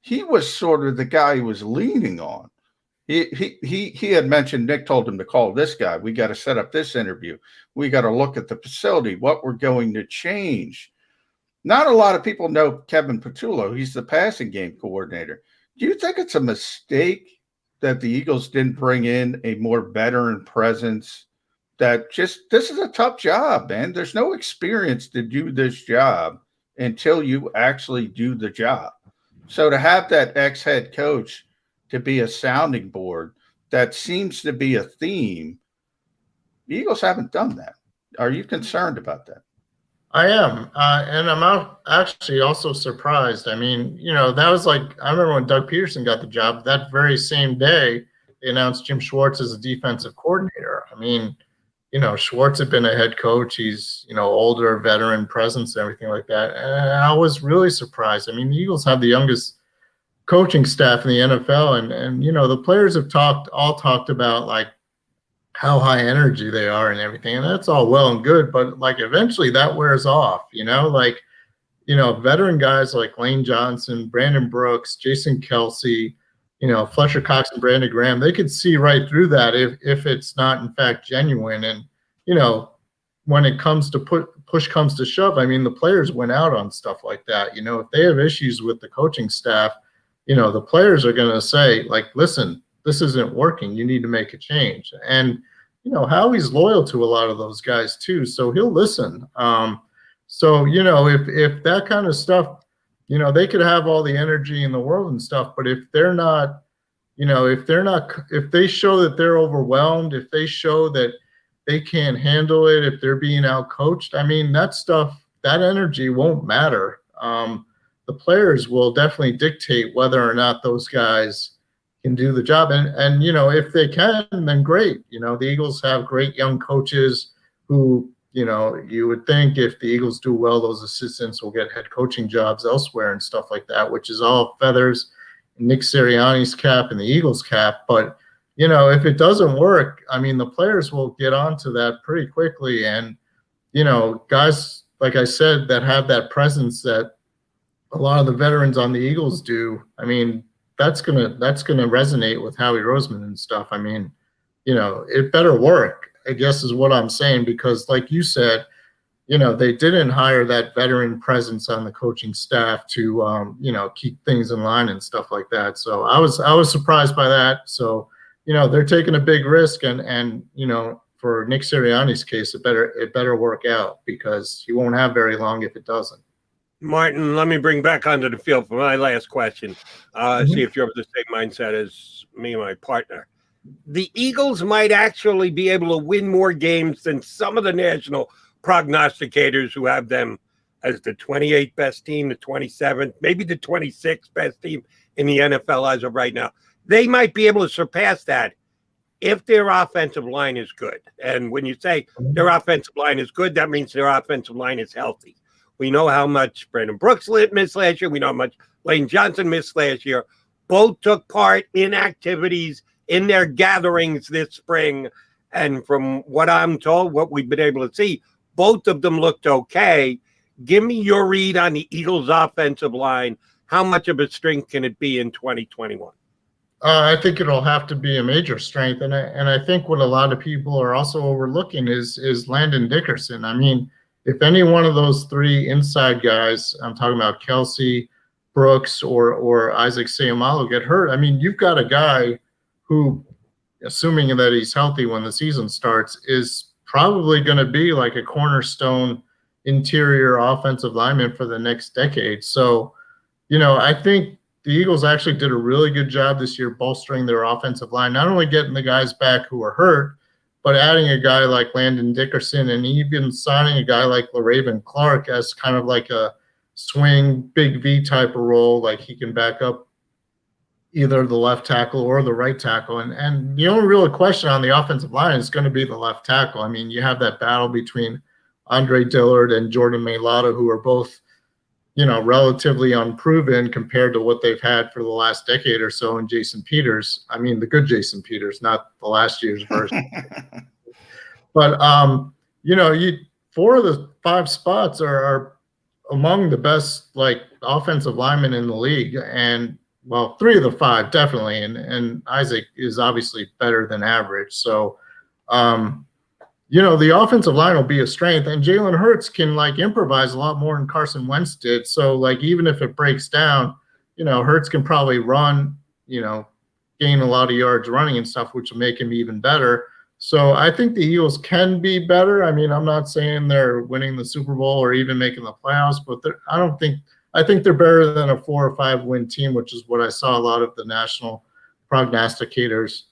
he was sort of the guy he was leaning on. He had mentioned Nick told him to call this guy. We got to set up this interview. We got to look at the facility, what we're going to change. Not a lot of people know Kevin Patullo. He's the passing game coordinator. Do you think it's a mistake that the Eagles didn't bring in a more veteran presence? That just, this is a tough job, man. There's no experience to do this job until you actually do the job. So to have that ex-head coach to be a sounding board, that seems to be a theme. The Eagles haven't done that. Are you concerned about that? I am, and I'm actually also surprised. I mean, that was like, I remember when Doug Peterson got the job, that very same day, they announced Jim Schwartz as a defensive coordinator. I mean, Schwartz had been a head coach. He's, older, veteran presence and everything like that. And I was really surprised. I mean, the Eagles have the youngest coaching staff in the NFL, and you know, the players have all talked about like how high energy they are and everything, and that's all well and good, but like eventually that wears off, you know, like, you know, veteran guys like Lane Johnson, Brandon Brooks, Jason Kelsey, you know, Fletcher Cox and Brandon Graham, they could see right through that if it's not in fact genuine. And, you know, when it comes to push comes to shove, I mean, the players went out on stuff like that. You know, if they have issues with the coaching staff, you know, the players are going to say, like, listen, this isn't working. You need to make a change. And, you know, Howie's loyal to a lot of those guys too, so he'll listen. So, you know, if that kind of stuff, you know, they could have all the energy in the world and stuff, but if they're not, you know, if they show that they're overwhelmed, if they show that they can't handle it, if they're being outcoached, I mean, that stuff, that energy won't matter. The players will definitely dictate whether or not those guys can do the job. And you know, if they can, then great. You know, the Eagles have great young coaches who, you know, you would think if the Eagles do well, those assistants will get head coaching jobs elsewhere and stuff like that, which is all feathers in Nick Sirianni's cap and the Eagles' cap. But, you know, if it doesn't work, I mean, the players will get onto that pretty quickly. And, you know, guys, like I said, that have that presence that a lot of the veterans on the Eagles do, I mean, that's gonna resonate with Howie Roseman and stuff. I mean, you know, it better work, I guess is what I'm saying, because like you said, you know, they didn't hire that veteran presence on the coaching staff to, you know, keep things in line and stuff like that. So I was surprised by that. So, you know, they're taking a big risk, and you know, for Nick Sirianni's case, it better work out, because he won't have very long if it doesn't. Martin, let me bring back onto the field for my last question. See if you're of the same mindset as me and my partner. The Eagles might actually be able to win more games than some of the national prognosticators who have them as the 28th best team, the 27th, maybe the 26th best team in the NFL as of right now. They might be able to surpass that if their offensive line is good. And when you say their offensive line is good, that means their offensive line is healthy. We know how much Brandon Brooks missed last year. We know how much Lane Johnson missed last year. Both took part in activities in their gatherings this spring. And from what I'm told, what we've been able to see, both of them looked okay. Give me your read on the Eagles' offensive line. How much of a strength can it be in 2021? I think it'll have to be a major strength. And I think what a lot of people are also overlooking is Landon Dickerson. I mean, if any one of those three inside guys, I'm talking about Kelsey, Brooks, or Isaac Seumalo, get hurt, I mean, you've got a guy who, assuming that he's healthy when the season starts, is probably going to be like a cornerstone interior offensive lineman for the next decade. So, you know, I think the Eagles actually did a really good job this year bolstering their offensive line, not only getting the guys back who are hurt, but adding a guy like Landon Dickerson, and even signing a guy like LaRaven Clark as kind of like a swing big V type of role, like he can back up either the left tackle or the right tackle. And the only real question on the offensive line is going to be the left tackle. I mean, you have that battle between Andre Dillard and Jordan Mailata, who are both, you know, relatively unproven compared to what they've had for the last decade or so in Jason Peters. I mean, the good Jason Peters, not the last year's version. But, you know, 4 of the 5 spots are among the best, like, offensive linemen in the league. And, well, 3 of the 5, definitely. And Isaac is obviously better than average. So, you know, the offensive line will be a strength, and Jalen Hurts can like improvise a lot more than Carson Wentz did. So like, even if it breaks down, you know, Hurts can probably run, you know, gain a lot of yards running and stuff, which will make him even better. So I think the Eagles can be better. I mean, I'm not saying they're winning the Super Bowl or even making the playoffs, but I think they're better than a 4 or 5 win team, which is what I saw a lot of the national prognosticators,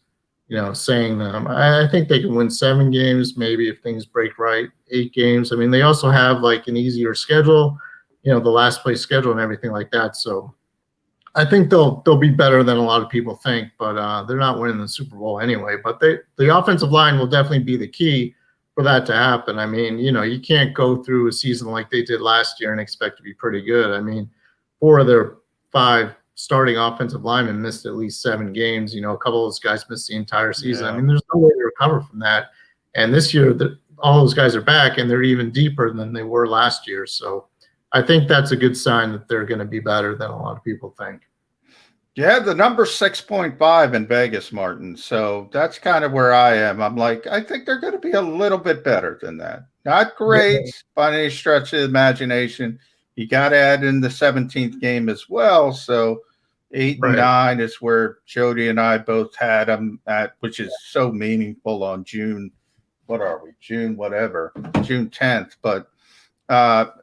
you know, saying them. I think they can win 7 games, maybe if things break right, 8 games. I mean, they also have like an easier schedule, you know, the last place schedule and everything like that. So I think they'll be better than a lot of people think, but they're not winning the Super Bowl anyway. But the offensive line will definitely be the key for that to happen. I mean, you know, you can't go through a season like they did last year and expect to be pretty good. I mean, 4 of their 5 starting offensive linemen missed at least 7 games. You know, a couple of those guys missed the entire season. Yeah. I mean, there's no way to recover from that. And this year, all those guys are back, and they're even deeper than they were last year. So I think that's a good sign that they're going to be better than a lot of people think. Yeah, the number's 6.5 in Vegas, Martin. So that's kind of where I am. I'm like, I think they're going to be a little bit better than that. Not great by any stretch of the imagination. You got to add in the 17th game as well. So 8 and 9 is where Jody and I both had them at, which is so meaningful on June. What are we? June 10th. But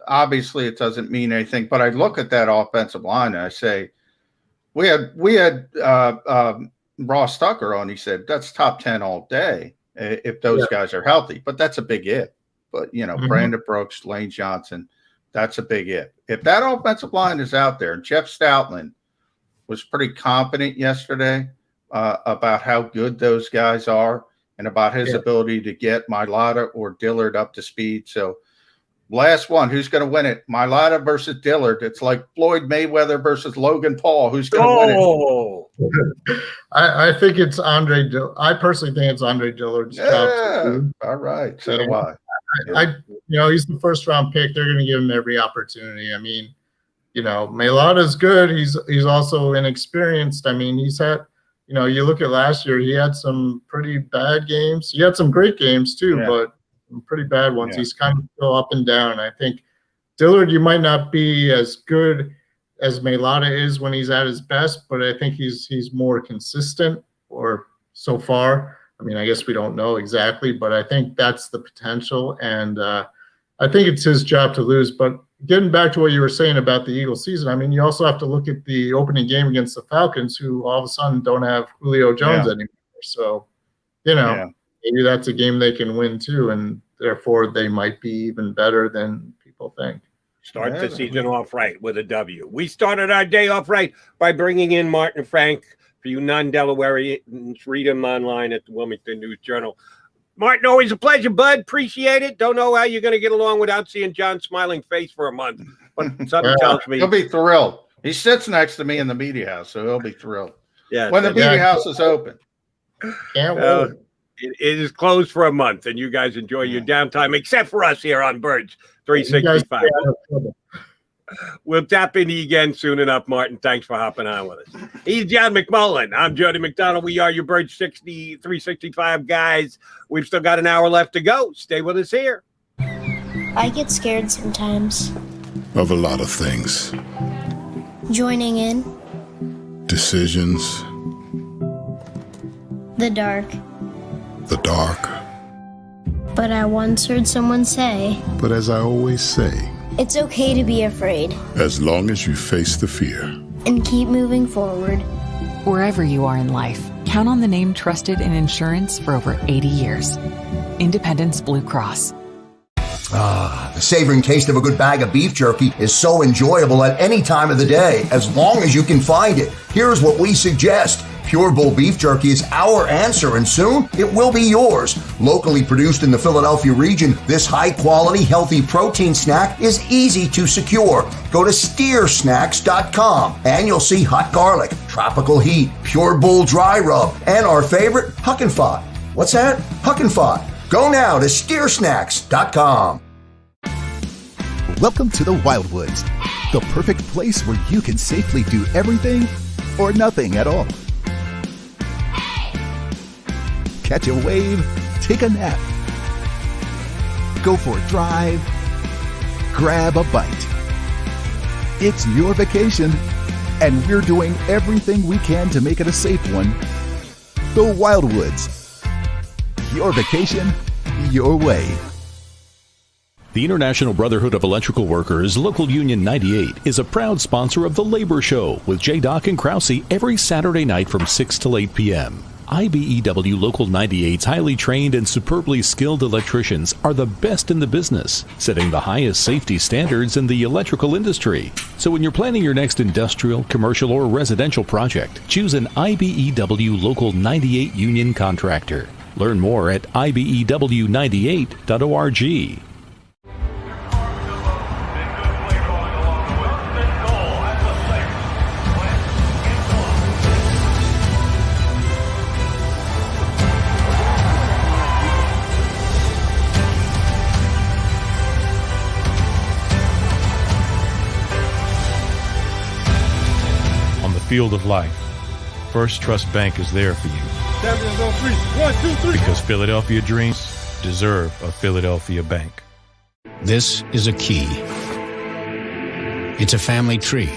obviously it doesn't mean anything. But I look at that offensive line and I say, we had Ross Tucker on. He said that's top 10 all day if those guys are healthy. But that's a big if. But you know, Brandon Brooks, Lane Johnson, that's a big if. If that offensive line is out there, and Jeff Stoutland was pretty confident yesterday about how good those guys are and about his ability to get Mailata or Dillard up to speed. So last one, who's going to win it? Mailata versus Dillard. It's like Floyd Mayweather versus Logan Paul. Who's going to win it? I think it's Andre. I personally think it's Andre Dillard's job. All right. So do I. You know, he's the first round pick. They're going to give him every opportunity. I mean, you know, Mailata's good. He's also inexperienced. I mean, he's had, you know, you look at last year, he had some pretty bad games. He had some great games too, but some pretty bad ones. He's kind of still up and down. I think Dillard, you might not be as good as Mailata is when he's at his best, but I think he's more consistent, or so far. I mean, I guess we don't know exactly, but I think that's the potential. And I think it's his job to lose. But getting back to what you were saying about the Eagles season, I mean, you also have to look at the opening game against the Falcons, who all of a sudden don't have Julio Jones anymore. So, you know, maybe that's a game they can win too, and therefore they might be even better than people think. Start the season off right with a W. We started our day off right by bringing in Martin Frank. For you non-Delawareans, read him online at the Wilmington News Journal. Martin, always a pleasure, bud. Appreciate it. Don't know how you're going to get along without seeing John's smiling face for a month, but something tells me he'll be thrilled. He sits next to me in the media house, so he'll be thrilled. Yeah, when the media house is open. Can't wait. It is closed for a month, and you guys enjoy your downtime, except for us here on Birds 365. We'll tap into you again soon enough, Martin. Thanks for hopping on with us. He's John McMullen. I'm Jody McDonald. We are your Birds 365 guys. We've still got an hour left to go. Stay with us here. I get scared sometimes. Of a lot of things. Joining in. Decisions. The dark. The dark. But I once heard someone say, But as I always say, it's okay to be afraid. as long as you face the fear. And keep moving forward. Wherever you are in life, count on the name trusted in insurance for over 80 years. Independence Blue Cross. The savoring taste of a good bag of beef jerky is so enjoyable at any time of the day, as long as you can find it. Here's what we suggest. Pure Bull Beef Jerky is our answer, and soon it will be yours. Locally produced in the Philadelphia region, this high-quality, healthy protein snack is easy to secure. Go to steersnacks.com, and you'll see hot garlic, tropical heat, Pure Bull dry rub, and our favorite, Huck and Fod. What's that? Huck and Fod. Go now to steersnacks.com. Welcome to the Wildwoods, the perfect place where you can safely do everything or nothing at all. Catch a wave, take a nap, go for a drive, grab a bite. It's your vacation, and we're doing everything we can to make it a safe one. The Wildwoods. Your vacation, your way. The International Brotherhood of Electrical Workers, Local Union 98, is a proud sponsor of The Labor Show with J. and Krause every Saturday night from 6 to 8 p.m. IBEW Local 98's highly trained and superbly skilled electricians are the best in the business, setting the highest safety standards in the electrical industry. So when you're planning your next industrial, commercial, or residential project, choose an IBEW Local 98 union contractor. Learn more at ibew98.org. field of life, First Trust Bank is there for you. 1, 2, 3. Because Philadelphia dreams deserve a Philadelphia bank. This is a key. It's a family tree.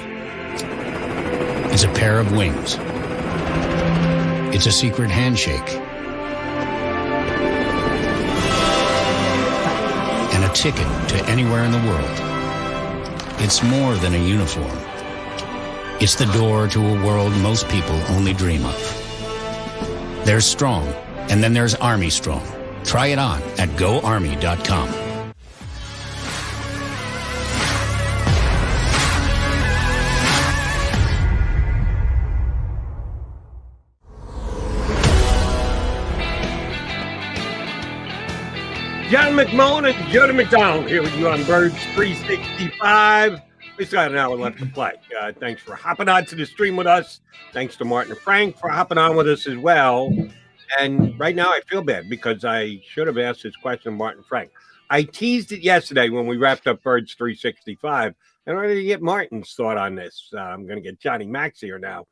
It's a pair of wings. It's a secret handshake. And a ticket to anywhere in the world. It's more than a uniform. It's the door to a world most people only dream of. There's Strong, and then there's Army Strong. Try it on at GoArmy.com. John McMullen and Jody McDonald here with you on Birds 365. We still got an hour left to play. Thanks for hopping on to the stream with us. Thanks to Martin and Frank for hopping on with us as well. And right now I feel bad because I should have asked this question to Martin and Frank. I teased it yesterday when we wrapped up Birds 365. And I'm ready to get Martin's thought on this. I'm going to get Johnny Max here now.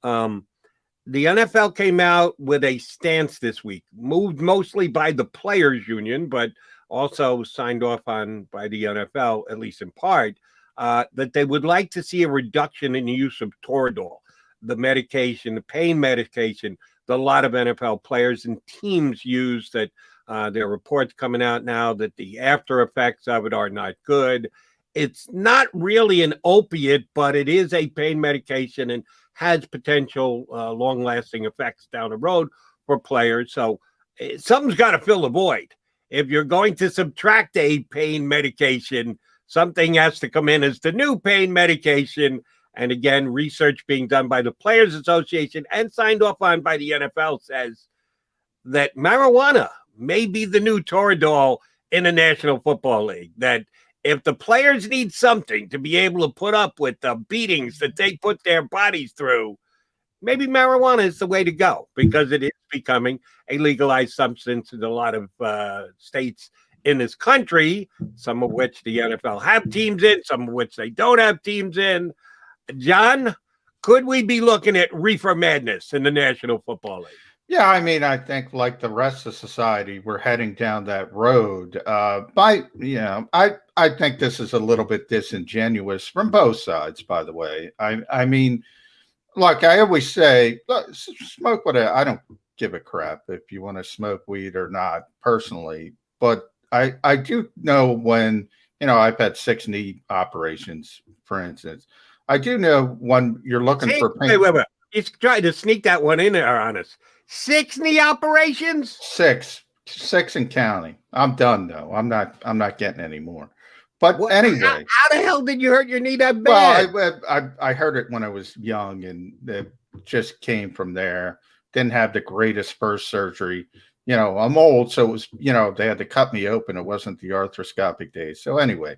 The NFL came out with a stance this week, moved mostly by the players union, but also signed off on by the NFL, at least in part, that they would like to see a reduction in the use of Toradol, the medication, the pain medication that a lot of NFL players and teams use. That there are reports coming out now that the after effects of it are not good. It's not really an opiate, but it is a pain medication and has potential long-lasting effects down the road for players. So something's got to fill the void. If you're going to subtract a pain medication, something has to come in as the new pain medication. And again, research being done by the Players Association and signed off on by the NFL says that marijuana may be the new Toradol in the National Football League. That if the players need something to be able to put up with the beatings that they put their bodies through, maybe marijuana is the way to go because it is becoming a legalized substance in a lot of states in this country, some of which the NFL have teams in, some of which they don't have teams in. John, could we be looking at reefer madness in the National Football League? Yeah, I mean, I think like the rest of society, we're heading down that road. I think this is a little bit disingenuous from both sides, by the way. I mean, like I always say, smoke whatever. I don't give a crap if you want to smoke weed or not personally, but I do know when, I've had 6 knee operations, for instance. I do know when you're looking for pain. Wait. He's trying to sneak that one in there on us. 6 knee operations? 6 and counting. I'm done though. I'm not getting any more. But anyway, how the hell did you hurt your knee that bad? Well, I heard it when I was young, and it just came from there. Didn't have the greatest first surgery. I'm old, so it was, they had to cut me open. It wasn't the arthroscopic days. So anyway,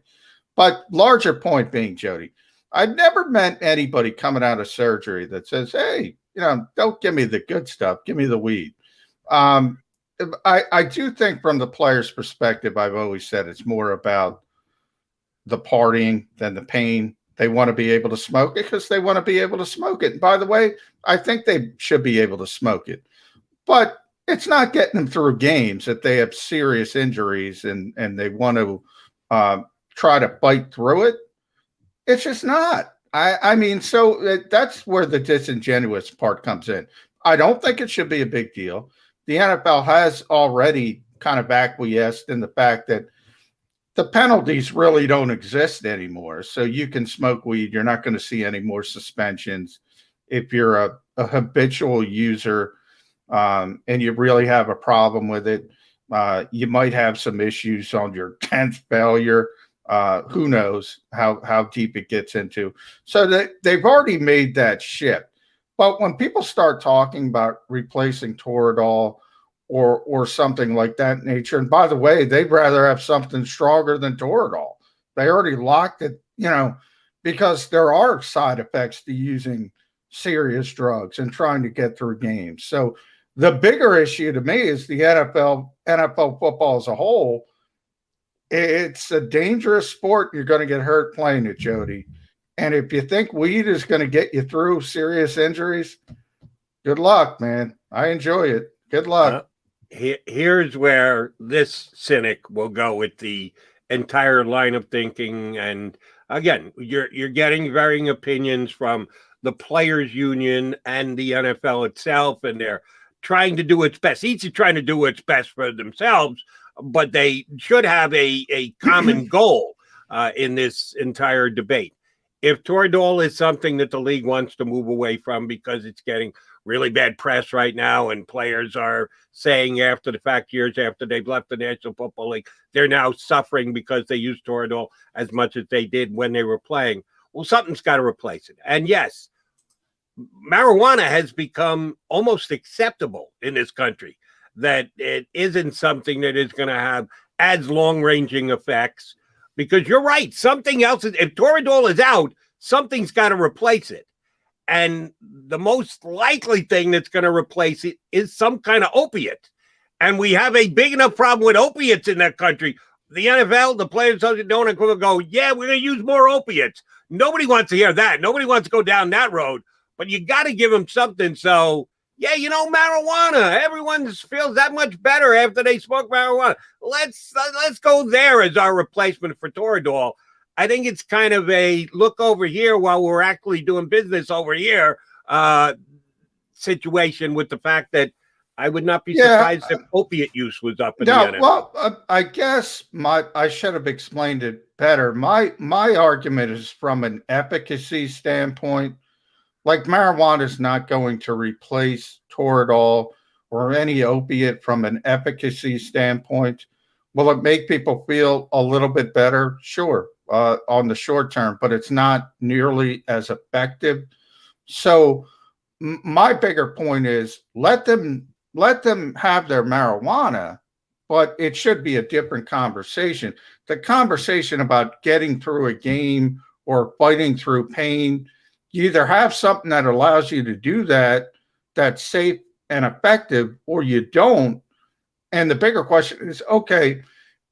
but larger point being, Jody, I've never met anybody coming out of surgery that says, hey, don't give me the good stuff. Give me the weed. I do think from the player's perspective, I've always said it's more about the partying than the pain. They want to be able to smoke it because they want to be able to smoke it. And by the way, I think they should be able to smoke it. But it's not getting them through games if they have serious injuries and they want to try to fight through it. It's just not. I mean, so that's where the disingenuous part comes in. I don't think it should be a big deal. The NFL has already kind of acquiesced in the fact that the penalties really don't exist anymore. So you can smoke weed. You're not going to see any more suspensions. If you're a habitual user and you really have a problem with it, you might have some issues on your 10th failure. Who knows how deep it gets into. So they've already made that shift. But when people start talking about replacing Toradol or something like that nature, and by the way, they'd rather have something stronger than Toradol. They already locked it, because there are side effects to using serious drugs and trying to get through games. So the bigger issue to me is the NFL football as a whole. It's a dangerous sport. You're going to get hurt playing it, Jody. And if you think weed is going to get you through serious injuries, good luck, man. I enjoy it. Good luck. Here's where this cynic will go with the entire line of thinking. And again, you're getting varying opinions from the players union and the NFL itself, and they're trying to do its best. Each is trying to do what's best for themselves, but they should have a common goal in this entire debate. If Toradol is something that the league wants to move away from because it's getting really bad press right now, and players are saying after the fact, years after they've left the National Football League, they're now suffering because they used Toradol as much as they did when they were playing. Well, something's got to replace it. And yes, marijuana has become almost acceptable in this country, that it isn't something that is going to have as long-ranging effects, because you're right. Something else is, if Toradol is out, something's got to replace it. And the most likely thing that's going to replace it is some kind of opiate. And we have a big enough problem with opiates in that country. The NFL, the players don't go, yeah, we're going to use more opiates. Nobody wants to hear that. Nobody wants to go down that road. But you got to give them something. So, yeah, marijuana. Everyone feels that much better after they smoke marijuana. Let's go there as our replacement for Toradol. I think it's kind of a look over here while we're actually doing business over here situation, with the fact that I would not be surprised if opiate use was up in the NFL. Well, I guess I should have explained it better. My argument is from an efficacy standpoint. Like, marijuana is not going to replace Toradol or any opiate from an efficacy standpoint. Will it make people feel a little bit better? Sure, on the short term, but it's not nearly as effective. So my bigger point is let them have their marijuana, but it should be a different conversation. The conversation about getting through a game or fighting through pain, you either have something that allows you to do that, that's safe and effective, or you don't. And the bigger question is, okay,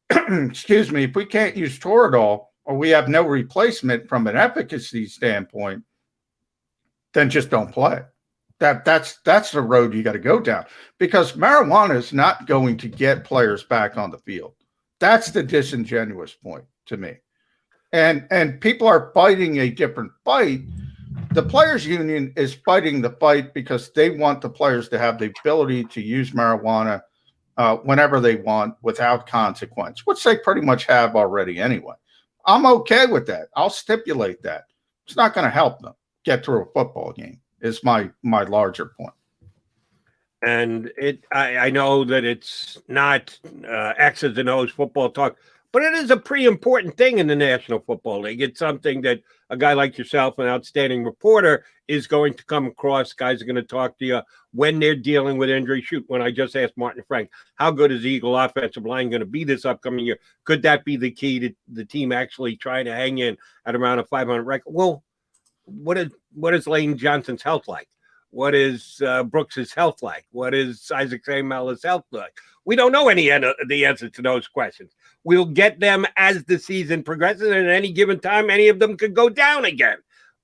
excuse me, if we can't use Toradol, or we have no replacement from an efficacy standpoint, then just don't play. That's the road you got to go down, because marijuana is not going to get players back on the field. That's the disingenuous point to me. And people are fighting a different fight. The players union is fighting the fight because they want the players to have the ability to use marijuana whenever they want without consequence, which they pretty much have already anyway. I'm okay with that. I'll stipulate that. It's not going to help them get through a football game, is my larger point. And I know that it's not X's and O's football talk, but it is a pretty important thing in the National Football League. It's something that a guy like yourself, an outstanding reporter, is going to come across. Guys are going to talk to you when they're dealing with injury. Shoot, when I just asked Martin Frank, how good is the Eagle offensive line going to be this upcoming year? Could that be the key to the team actually trying to hang in at around a 500 record? Well, what is Lane Johnson's health like? What is Brooks's health like? What is Isaac Samuel's health like? We don't know the answer to those questions. We'll get them as the season progresses, and at any given time, any of them could go down again.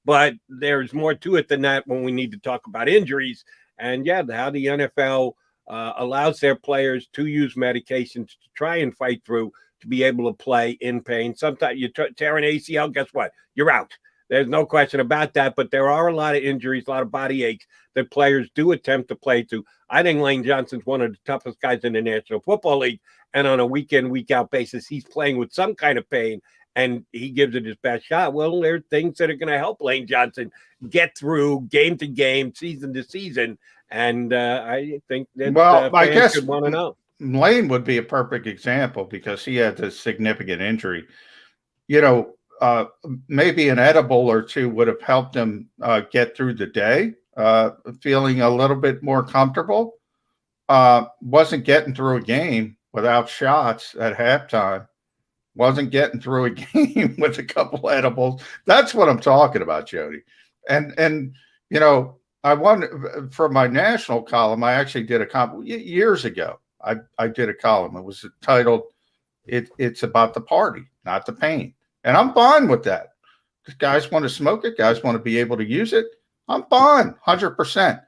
But there's more to it than that when we need to talk about injuries. And, yeah, how the NFL allows their players to use medications to try and fight through to be able to play in pain. Sometimes you tear an ACL, guess what? You're out. There's no question about that, but there are a lot of injuries, a lot of body aches that players do attempt to play through. I think Lane Johnson's one of the toughest guys in the National Football League, and on a week-in, week-out basis, he's playing with some kind of pain, and he gives it his best shot. Well, there are things that are going to help Lane Johnson get through game to game, season to season, and I think that I guess should want to know. Lane would be a perfect example because he had this significant injury. Maybe an edible or two would have helped him get through the day, feeling a little bit more comfortable. Wasn't getting through a game without shots at halftime. Wasn't getting through a game with a couple edibles. That's what I'm talking about, Jody. And I wanted, for my national column, I actually did a column years ago. I did a column. It was titled, It's About the Party, Not the Pain. And I'm fine with that. Guys want to smoke it. Guys want to be able to use it. I'm fine, 100%.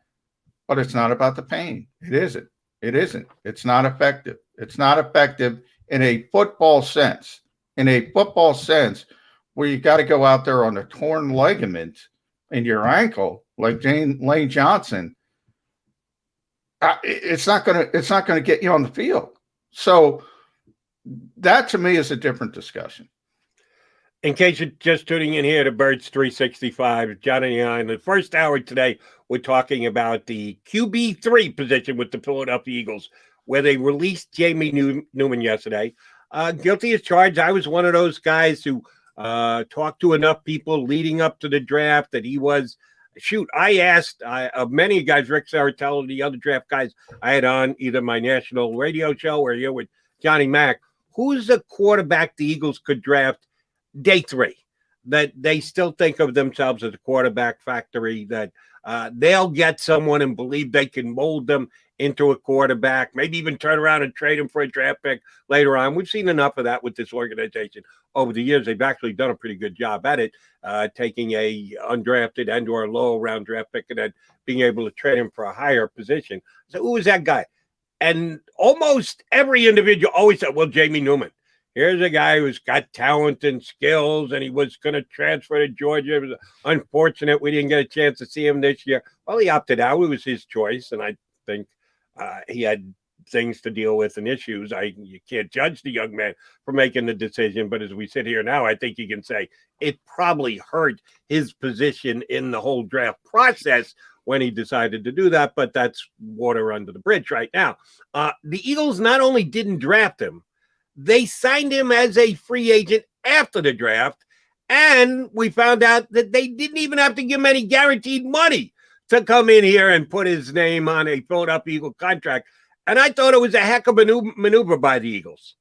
But it's not about the pain. It isn't. It isn't. It's not effective. It's not effective in a football sense. In a football sense, where you got to go out there on a torn ligament in your ankle, like Lane Johnson. It's not gonna get you on the field. So that to me is a different discussion. In case you're just tuning in here to Birds 365, John and I, in the first hour today, we're talking about the QB3 position with the Philadelphia Eagles, where they released Jamie Newman yesterday. Guilty as charged. I was one of those guys who talked to enough people leading up to the draft that he was. Shoot, I asked of many guys, Rick Saratello, the other draft guys I had on either my national radio show or here with Johnny Mack, who's a quarterback the Eagles could draft day 3, that they still think of themselves as a quarterback factory, that they'll get someone and believe they can mold them into a quarterback, maybe even turn around and trade him for a draft pick later on. We've seen enough of that with this organization over the years. They've actually done a pretty good job at it, taking a undrafted and or low round draft pick and then being able to trade him for a higher position. So who was that guy? And almost every individual always said, well, Jamie Newman. Here's a guy who's got talent and skills, and he was going to transfer to Georgia. It was unfortunate we didn't get a chance to see him this year. Well, he opted out. It was his choice, and I think he had things to deal with and issues. You can't judge the young man for making the decision, but as we sit here now, I think you can say it probably hurt his position in the whole draft process when he decided to do that, but that's water under the bridge right now. The Eagles not only didn't draft him, they signed him as a free agent after the draft, and we found out that they didn't even have to give him any guaranteed money to come in here and put his name on a Philadelphia Eagle contract. And I thought it was a heck of a maneuver by the Eagles.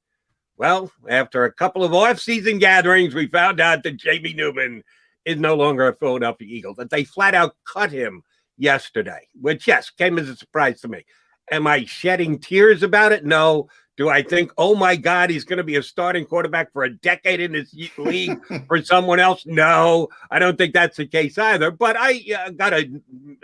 Well, after a couple of off-season gatherings, we found out that Jamie Newman is no longer a Philadelphia Eagle, that they flat out cut him yesterday, which, yes, came as a surprise to me. Am I shedding tears about it? No. Do I think, oh, my God, he's going to be a starting quarterback for a decade in this league for someone else? No, I don't think that's the case either. But I got to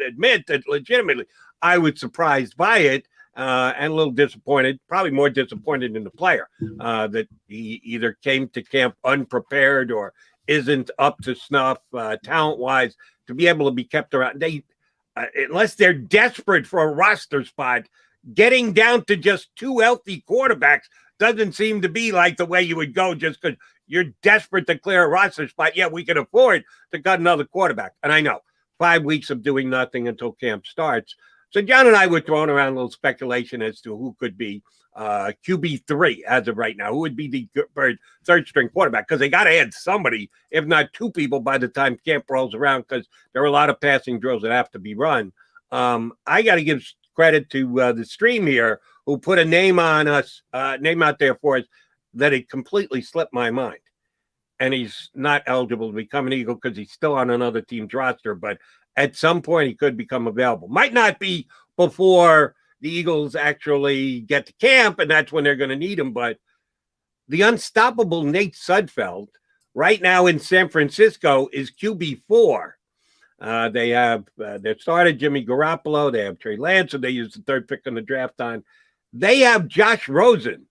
admit that legitimately I was surprised by it and a little disappointed, probably more disappointed in the player, that he either came to camp unprepared or isn't up to snuff talent-wise to be able to be kept around. They, unless they're desperate for a roster spot, getting down to just 2 healthy quarterbacks doesn't seem to be like the way you would go just because you're desperate to clear a roster spot. Yeah, we can afford to cut another quarterback. And I know 5 weeks of doing nothing until camp starts. So John and I were throwing around a little speculation as to who could be QB3 as of right now. Who would be the third-string quarterback? Because they got to add somebody, if not 2 people, by the time camp rolls around, because there are a lot of passing drills that have to be run. I got to give credit to the stream here, who put a name on us, name out there for us, that it completely slipped my mind. And he's not eligible to become an Eagle because he's still on another team's roster, but at some point he could become available. Might not be before the Eagles actually get to camp, and that's when they're going to need him, but the unstoppable Nate Sudfeld right now in San Francisco is QB4. They have their starter, Jimmy Garoppolo. They have Trey Lance, and they used the 3rd pick in the draft on. They have Josh Rosen.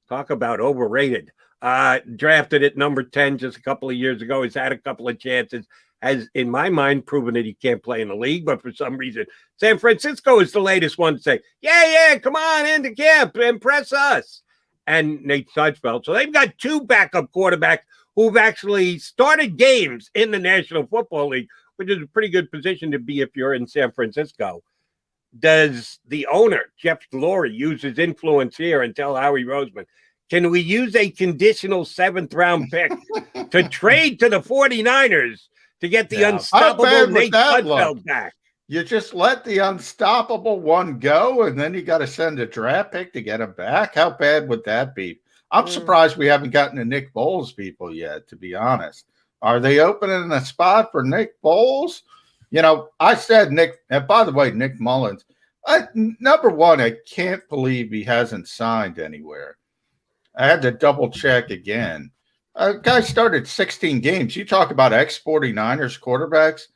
Talk about overrated. Drafted at number 10 just a couple of years ago. He's had a couple of chances. Has, in my mind, proven that he can't play in the league, but for some reason, San Francisco is the latest one to say, yeah, come on into camp, impress us. And Nate Sudfeld. So they've got 2 backup quarterbacks who've actually started games in the National Football League, which is a pretty good position to be if you're in San Francisco. Does the owner, Jeff Lurie, use his influence here and tell Howie Roseman, can we use a conditional 7th-round pick to trade to the 49ers to get the unstoppable Nate Sudfeld back? You just let the unstoppable one go, and then you got to send a draft pick to get him back? How bad would that be? I'm surprised we haven't gotten to Nick Foles people yet, to be honest. Are they opening a spot for Nick Foles? You know, I said Nick, and by the way, Nick Mullins, number one, I can't believe he hasn't signed anywhere. I had to double check again. A guy started 16 games. You talk about ex-49ers quarterbacks,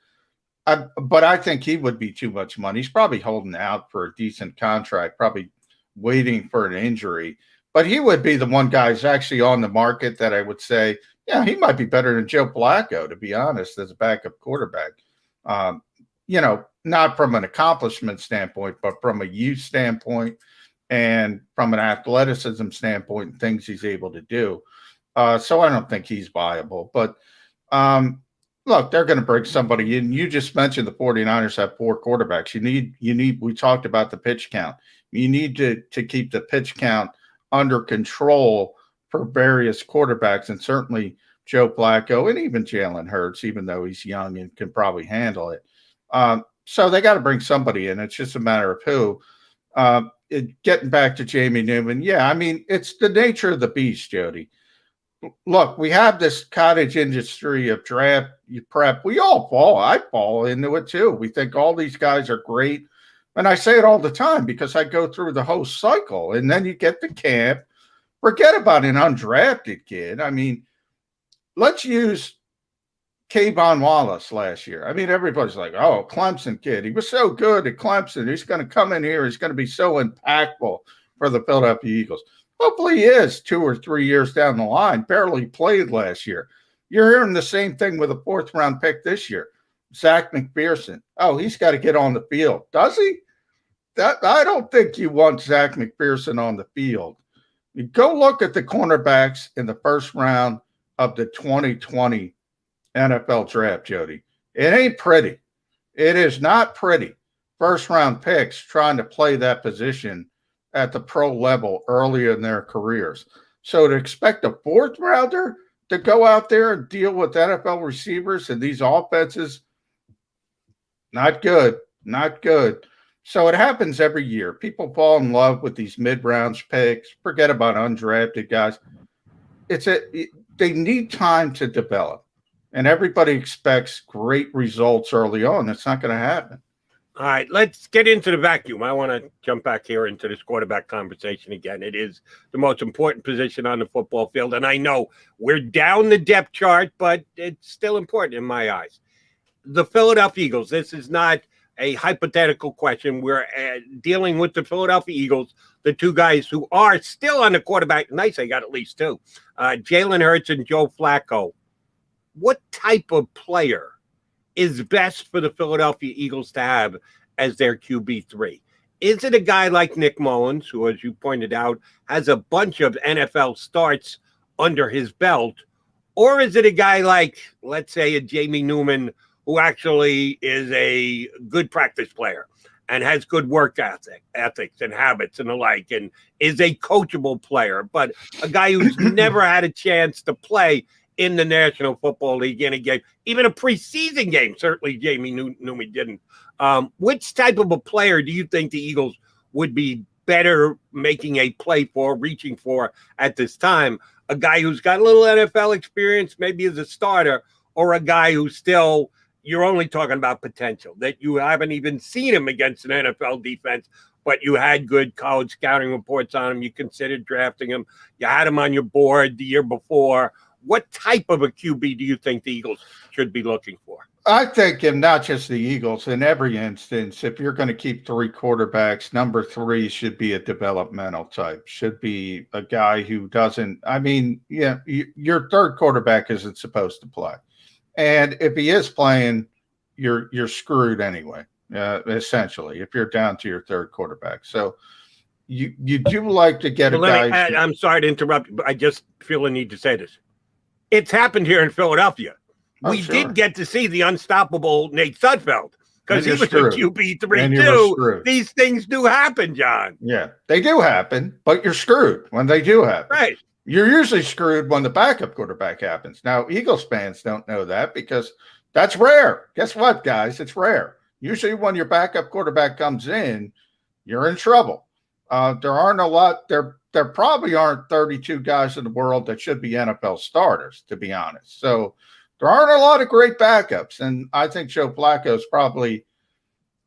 but I think he would be too much money. He's probably holding out for a decent contract, probably waiting for an injury. But he would be the one guy who's actually on the market that I would say, yeah, he might be better than Joe Flacco, to be honest, as a backup quarterback. Not from an accomplishment standpoint, but from a youth standpoint and from an athleticism standpoint and things he's able to do. So I don't think he's viable. But look, they're going to bring somebody in. You just mentioned the 49ers have 4 quarterbacks. You need. We talked about the pitch count. You need to keep the pitch count under control for various quarterbacks, and certainly Joe Flacco and even Jalen Hurts, even though he's young and can probably handle it. So they got to bring somebody in. It's just a matter of who. Getting back to Jamie Newman, yeah, I mean, it's the nature of the beast, Jody. Look, we have this cottage industry of draft prep. We all fall. I fall into it too. We think all these guys are great. And I say it all the time because I go through the whole cycle. And then you get to camp. Forget about an undrafted kid. I mean, let's use Kayvon Wallace last year. I mean, everybody's like, oh, Clemson kid. He was so good at Clemson. He's going to come in here. He's going to be so impactful for the Philadelphia Eagles. Hopefully he is 2 or 3 years down the line. Barely played last year. You're hearing the same thing with a 4th-round pick this year. Zach McPherson. Oh, he's got to get on the field. Does he? I don't think you want Zach McPherson on the field. You go look at the cornerbacks in the first round of the 2020 NFL draft, Jody. It ain't pretty. It is not pretty. First-round picks trying to play that position at the pro level early in their careers. So to expect a 4th-rounder to go out there and deal with NFL receivers and these offenses, not good. Not good. So it happens every year. People fall in love with these mid-round picks. Forget about undrafted guys. They need time to develop. And everybody expects great results early on. It's not going to happen. All right, let's get into the vacuum. I want to jump back here into this quarterback conversation again. It is the most important position on the football field. And I know we're down the depth chart, but it's still important in my eyes. The Philadelphia Eagles, this is not a hypothetical question. We're dealing with the Philadelphia Eagles, the 2 guys who are still on the quarterback. Nice, they got at least 2. Jalen Hurts and Joe Flacco. What type of player is best for the Philadelphia Eagles to have as their QB3? Is it a guy like Nick Mullins, who, as you pointed out, has a bunch of NFL starts under his belt? Or is it a guy like, let's say, a Jamie Newman, who actually is a good practice player and has good work ethics and habits and the like, and is a coachable player, but a guy who's never had a chance to play in the National Football League in a game, even a preseason game? Certainly Jamie Newman didn't. Which type of a player do you think the Eagles would be better making a play for, reaching for at this time? A guy who's got a little NFL experience, maybe as a starter, or a guy who's still, you're only talking about potential, that you haven't even seen him against an NFL defense, but you had good college scouting reports on him. You considered drafting him. You had him on your board the year before. What type of a QB do you think the Eagles should be looking for? I think, and not just the Eagles, in every instance, if you're going to keep 3 quarterbacks, number 3 should be a developmental type, should be a guy who doesn't, I mean, yeah, your 3rd quarterback isn't supposed to play. And if he is playing, you're screwed anyway, essentially, if you're down to your 3rd quarterback. So you do like to get a guy. I'm sorry to interrupt, but I just feel the need to say this. It's happened here in Philadelphia. We did get to see the unstoppable Nate Sudfeld because he was a QB3 too. These things do happen, John. Yeah, they do happen, but you're screwed when they do happen. Right. You're usually screwed when the backup quarterback happens. Now, Eagles fans don't know that because that's rare. Guess what, guys? It's rare. Usually when your backup quarterback comes in, you're in trouble. There aren't a lot. There probably aren't 32 guys in the world that should be NFL starters, to be honest. So there aren't a lot of great backups. And I think Joe Flacco is probably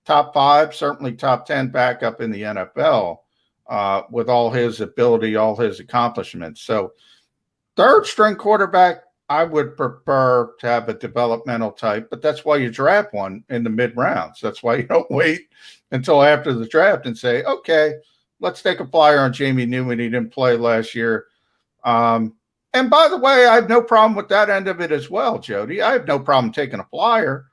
top 5, certainly top 10 backup in the NFL with all his ability, all his accomplishments. So Third string quarterback, I would prefer to have a developmental type, but that's why you draft one in the mid rounds. That's why you don't wait until after the draft and say, okay, let's take a flyer on Jamie Newman. He didn't play last year. And by the way, I have no problem with that end of it as well, Jody. I have no problem taking a flyer,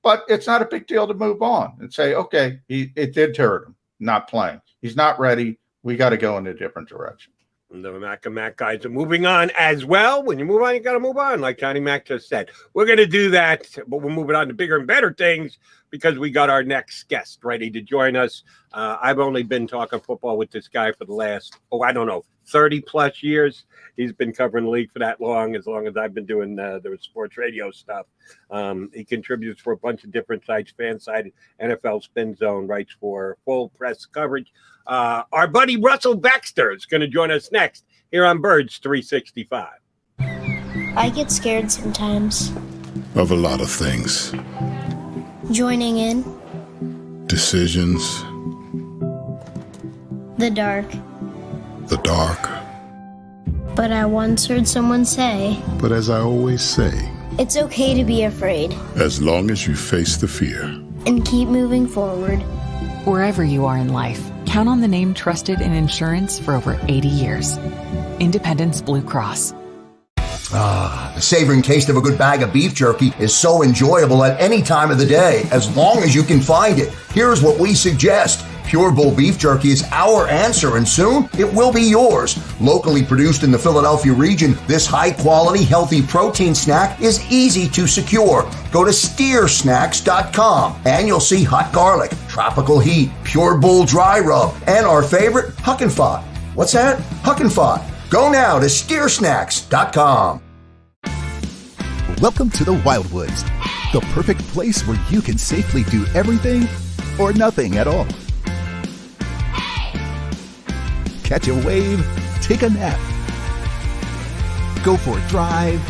but it's not a big deal to move on and say, okay, it did hurt him not playing. He's not ready. We got to go in a different direction. The Mac and Mac guys are moving on as well. When you move on, you got to move on, like Johnny Mac just said. We're going to do that, but we're moving on to bigger and better things because we got our next guest ready to join us. I've only been talking football with this guy for the last, 30-plus years. He's been covering the league for that long as I've been doing the sports radio stuff. He contributes for a bunch of different sites, Fanside, NFL Spin Zone, writes for full press coverage. Our buddy Russell Baxter is going to join us next here on Birds 365. I get scared sometimes. Of a lot of things. Joining in. Decisions. The dark. The dark. But I once heard someone say, But as I always say, it's okay to be afraid. as long as you face the fear. And keep moving forward. Wherever you are in life, count on the name trusted in insurance for over 80 years. Independence Blue Cross. The savoring taste of a good bag of beef jerky is so enjoyable at any time of the day, as long as you can find it. Here's what we suggest. Pure Bull Beef Jerky is our answer, and soon it will be yours. Locally produced in the Philadelphia region, this high-quality, healthy protein snack is easy to secure. Go to steersnacks.com, and you'll see hot garlic, tropical heat, Pure Bull dry rub, and our favorite, Huck and Fod. What's that? Huck and Fod. Go now to steersnacks.com. Welcome to the Wildwoods, the perfect place where you can safely do everything or nothing at all. Catch a wave, take a nap, go for a drive,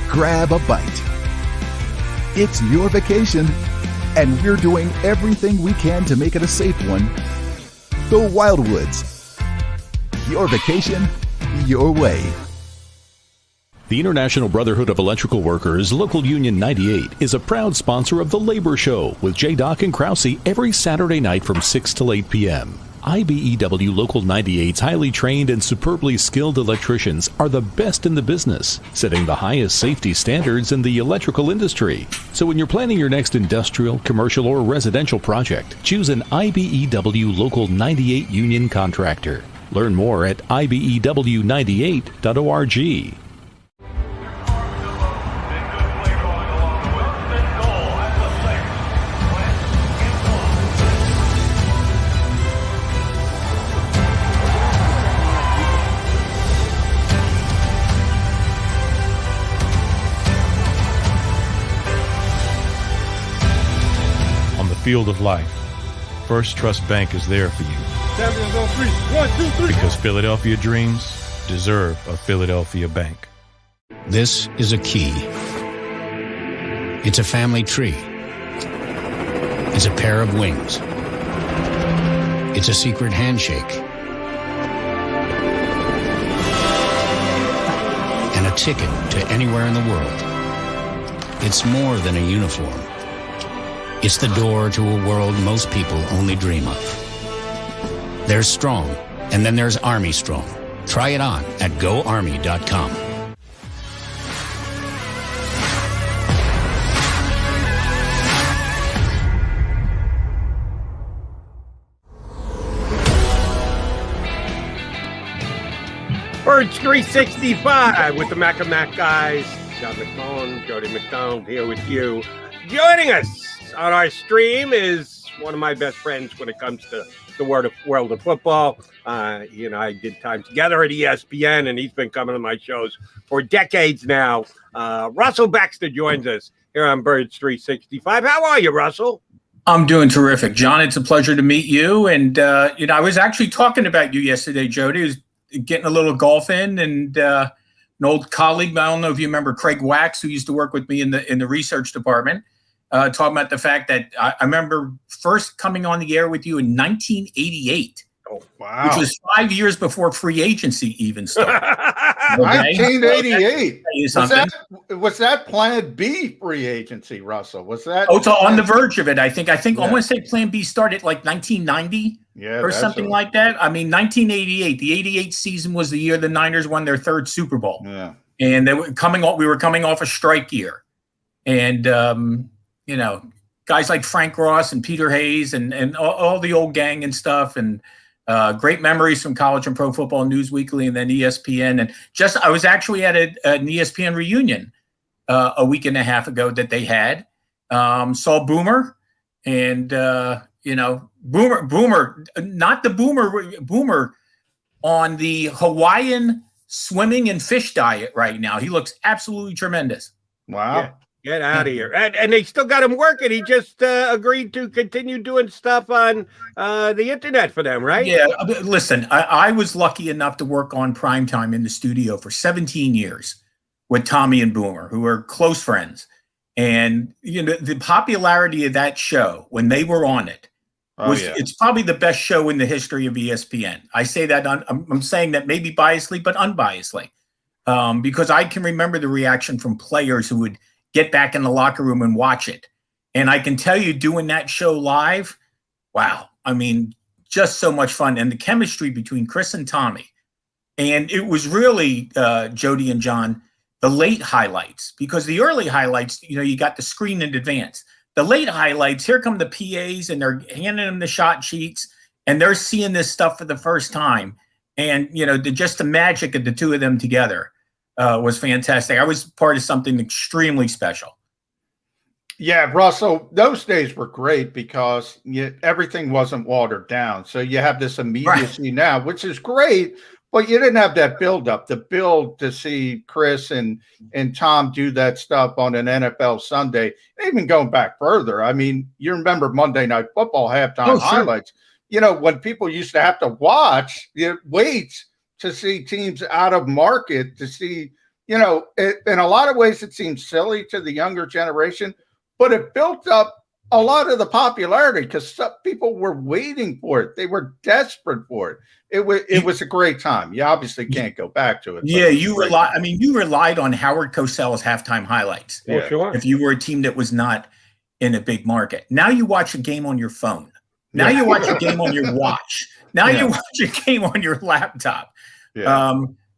grab a bite. It's your vacation, and we're doing everything we can to make it a safe one. The Wildwoods. Your vacation, your way. The International Brotherhood of Electrical Workers, Local Union 98, is a proud sponsor of The Labor Show with J. Doc and Krause every Saturday night from 6 till 8 p.m. IBEW Local 98's highly trained and superbly skilled electricians are the best in the business, setting the highest safety standards in the electrical industry. So when you're planning your next industrial, commercial, or residential project, choose an IBEW Local 98 union contractor. Learn more at ibew98.org. Field of life, First Trust Bank is there for you. 7 on 3. 1, 2, 3. Because Philadelphia dreams deserve a Philadelphia bank. This is a key. It's a family tree. It's a pair of wings. It's a secret handshake. And a ticket to anywhere in the world. It's more than a uniform. It's the door to a world most people only dream of. There's Strong, and then there's Army Strong. Try it on at GoArmy.com. Birds 365 with the Mac and Mac guys. John McMullen, Jody McDonald here with you. Joining us on our stream is one of my best friends when it comes to the world of football. He and I did time together at ESPN, and he's been coming to my shows for decades now. Russell Baxter joins us here on Birds 365. How are you, Russell? I'm doing terrific, John. It's a pleasure to meet you. And, I was actually talking about you yesterday, Jody. I was getting a little golf in, and an old colleague, I don't know if you remember Craig Wax, who used to work with me in the research department, talking about the fact that I remember first coming on the air with you in 1988. Oh, wow. Which was 5 years before free agency even started. Okay? 1988. So Was that Plan B free agency, Russell? Was that? Oh, so on the verge of it, I think. I Yeah. want to say Plan B started like 1990 or something like that. I mean, 1988. The 88 season was the year the Niners won their third Super Bowl. Yeah. And they were we were coming off a strike year. And, you know, guys like Frank Ross and Peter Hayes and all the old gang and stuff. And great memories from College and Pro Football News Weekly and then ESPN. And I was actually at an ESPN reunion a week and a half ago that they had. Saw Boomer and, you know, Boomer, not the Boomer on the Hawaiian swimming and fish diet right now. He looks absolutely tremendous. Wow. Yeah. Get out of here. And they still got him working. He just agreed to continue doing stuff on the internet for them, right? Yeah. Listen, I was lucky enough to work on Primetime in the studio for 17 years with Tommy and Boomer, who are close friends. And, you know, the popularity of that show when they were on it it's probably the best show in the history of ESPN. I say that I'm saying that maybe biasly, but unbiasedly, because I can remember the reaction from players who would get back in the locker room and watch it. And I can tell you doing that show live, wow. I mean, just so much fun. And the chemistry between Chris and Tommy. And it was really, Jody and John, the late highlights, because the early highlights, you know, you got the screen in advance. The late highlights, here come the PAs and they're handing them the shot sheets and they're seeing this stuff for the first time. And, you know, just the magic of the two of them together was fantastic. I was part of something extremely special. Yeah, Russell, those days were great because everything wasn't watered down. So you have this immediacy now, which is great, but you didn't have that build-up, the build to see Chris and Tom do that stuff on an NFL Sunday. Even going back further, I mean, you remember Monday Night Football halftime highlights. You know, when people used to have to wait to see teams out of market, to see, you know, in a lot of ways it seems silly to the younger generation, but it built up a lot of the popularity because people were waiting for it. They were desperate for it. It was a great time. You obviously can't go back to it. Yeah, you relied on Howard Cosell's halftime highlights. Yeah, sure. If you were a team that was not in a big market. Now you watch a game on your phone. Now you watch a game on your watch. Now you watch a game on your laptop. Yeah.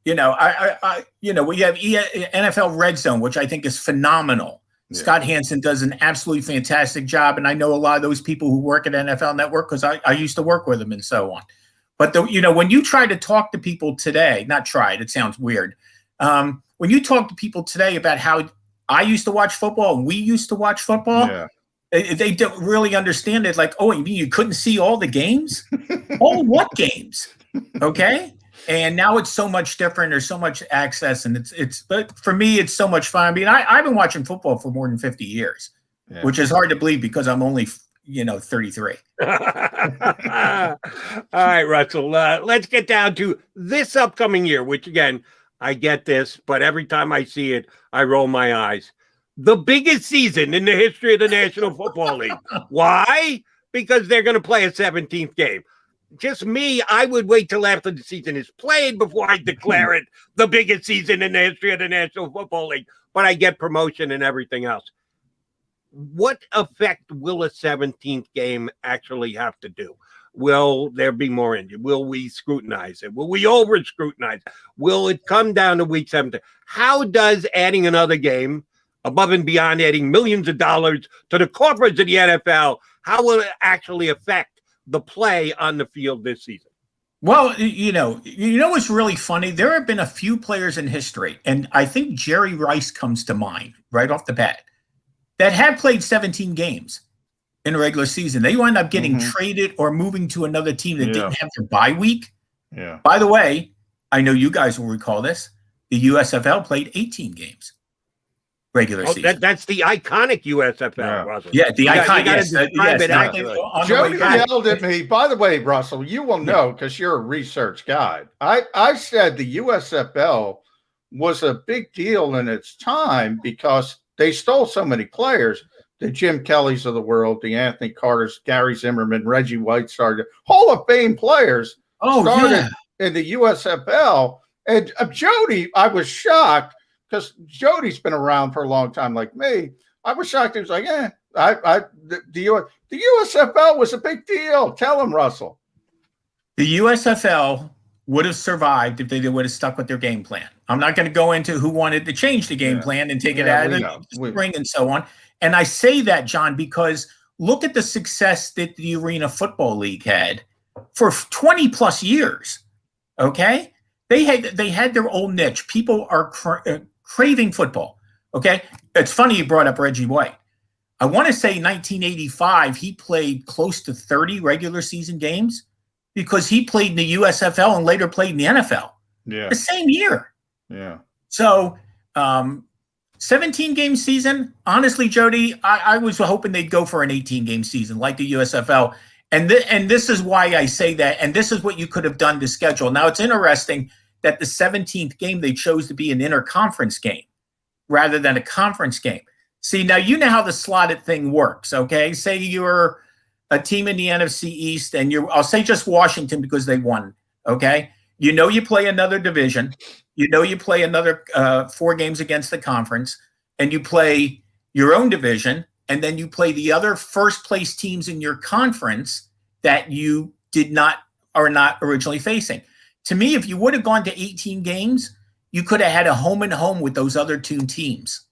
You know, we have NFL Red Zone, which I think is phenomenal. Yeah. Scott Hansen does an absolutely fantastic job, and I know a lot of those people who work at NFL Network because I used to work with them and so on. But when you try to talk to people today, it sounds weird. When you talk to people today about how I used to watch football and we used to watch football, they don't really understand it. Like, oh, you mean you couldn't see all the games? All what games? Okay. And now it's so much different. There's so much access, and but for me, it's so much fun. I mean, I've been watching football for more than 50 years, which is hard to believe because I'm only, 33. All right, Russell, let's get down to this upcoming year, which again, I get this, but every time I see it, I roll my eyes. The biggest season in the history of the National Football League. Why? Because they're going to play a 17th game. Just me, I would wait till after the season is played before I declare it the biggest season in the history of the National Football League. But I get promotion and everything else. What effect will a 17th game actually have to do? Will there be more injured? Will we scrutinize it? Will we over-scrutinize? Will it come down to week 17? How does adding another game, above and beyond adding millions of dollars to the coffers of the NFL, how will it actually affect the play on the field this season? Well, you know what's really funny? There have been a few players in history, and I think Jerry Rice comes to mind right off the bat, that have played 17 games in a regular season. They wind up getting traded or moving to another team that didn't have their bye week. Yeah. By the way, I know you guys will recall this. The USFL played 18 games. Regular season. That's the iconic USFL, Russell. Yeah, the iconic. Jody yelled at me. By the way, Russell, you will know because you're a research guy. I said the USFL was a big deal in its time because they stole so many players. the Jim Kellys of the world, the Anthony Carters, Gary Zimmerman, Reggie White started, Hall of Fame players started in the USFL. And Jody, I was shocked because Jody's been around for a long time like me. I was shocked. He was like, the USFL was a big deal. Tell him, Russell. The USFL would have survived if they would have stuck with their game plan. I'm not going to go into who wanted to change the game plan and take it out of the spring and so on. And I say that, John, because look at the success that the Arena Football League had for 20 plus years. Okay. They had their old niche. People are craving football. Okay. It's funny you brought up Reggie White. I want to say 1985, he played close to 30 regular season games because he played in the USFL and later played in the NFL. Yeah. The same year. Yeah. So 17 game season, honestly, Jody, I was hoping they'd go for an 18 game season like the USFL. And this is why I say that. And this is what you could have done to schedule. Now, it's interesting that the 17th game, they chose to be an interconference game rather than a conference game. See, now you know how the slotted thing works, okay? Say you're a team in the NFC East and I'll say just Washington because they won, okay? You know you play another division. You know you play another 4 games against the conference, and you play your own division, and then you play the other first-place teams in your conference that you are not originally facing. To me, if you would have gone to 18 games, you could have had a home and home with those other 2 teams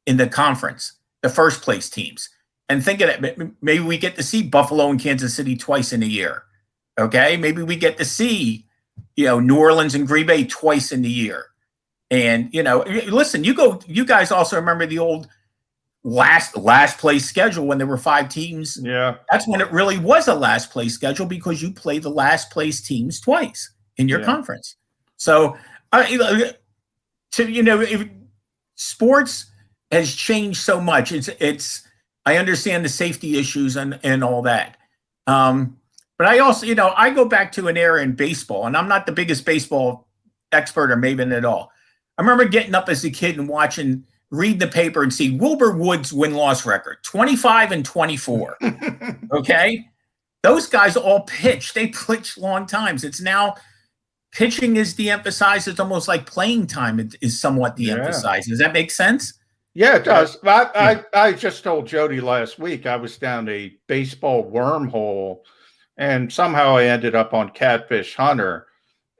in the conference, the first-place teams. And think of that. Maybe we get to see Buffalo and Kansas City twice in a year, okay? Maybe we get to see New Orleans and Green Bay twice in the year. And, listen, you guys also remember the old last place schedule when there were 5 teams. Yeah. That's when it really was a last place schedule because you play the last place teams twice in your conference. So, sports has changed so much. I understand the safety issues and all that. But I also, I go back to an era in baseball, and I'm not the biggest baseball expert or maven at all. I remember getting up as a kid and read the paper and see Wilbur Wood's win-loss record, 25-24. Okay? Those guys all pitch. They pitch long times. It's now pitching is de-emphasized. It's almost like playing time is somewhat de-emphasized. Does that make sense? Yeah, it does. I just told Jody last week I was down a baseball wormhole, and somehow I ended up on Catfish Hunter,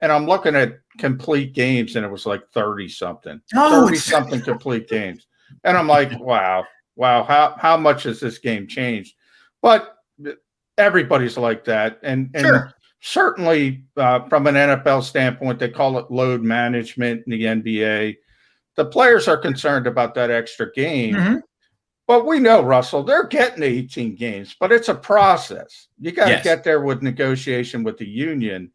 and I'm looking at complete games, and it was like 30-something, 30-something complete games. And I'm like, wow, how much has this game changed? But everybody's like that. And certainly from an NFL standpoint, they call it load management in the NBA. The players are concerned about that extra game. Mm-hmm. But we know, Russell, they're getting 18 games, but it's a process. You got to get there with negotiation with the union.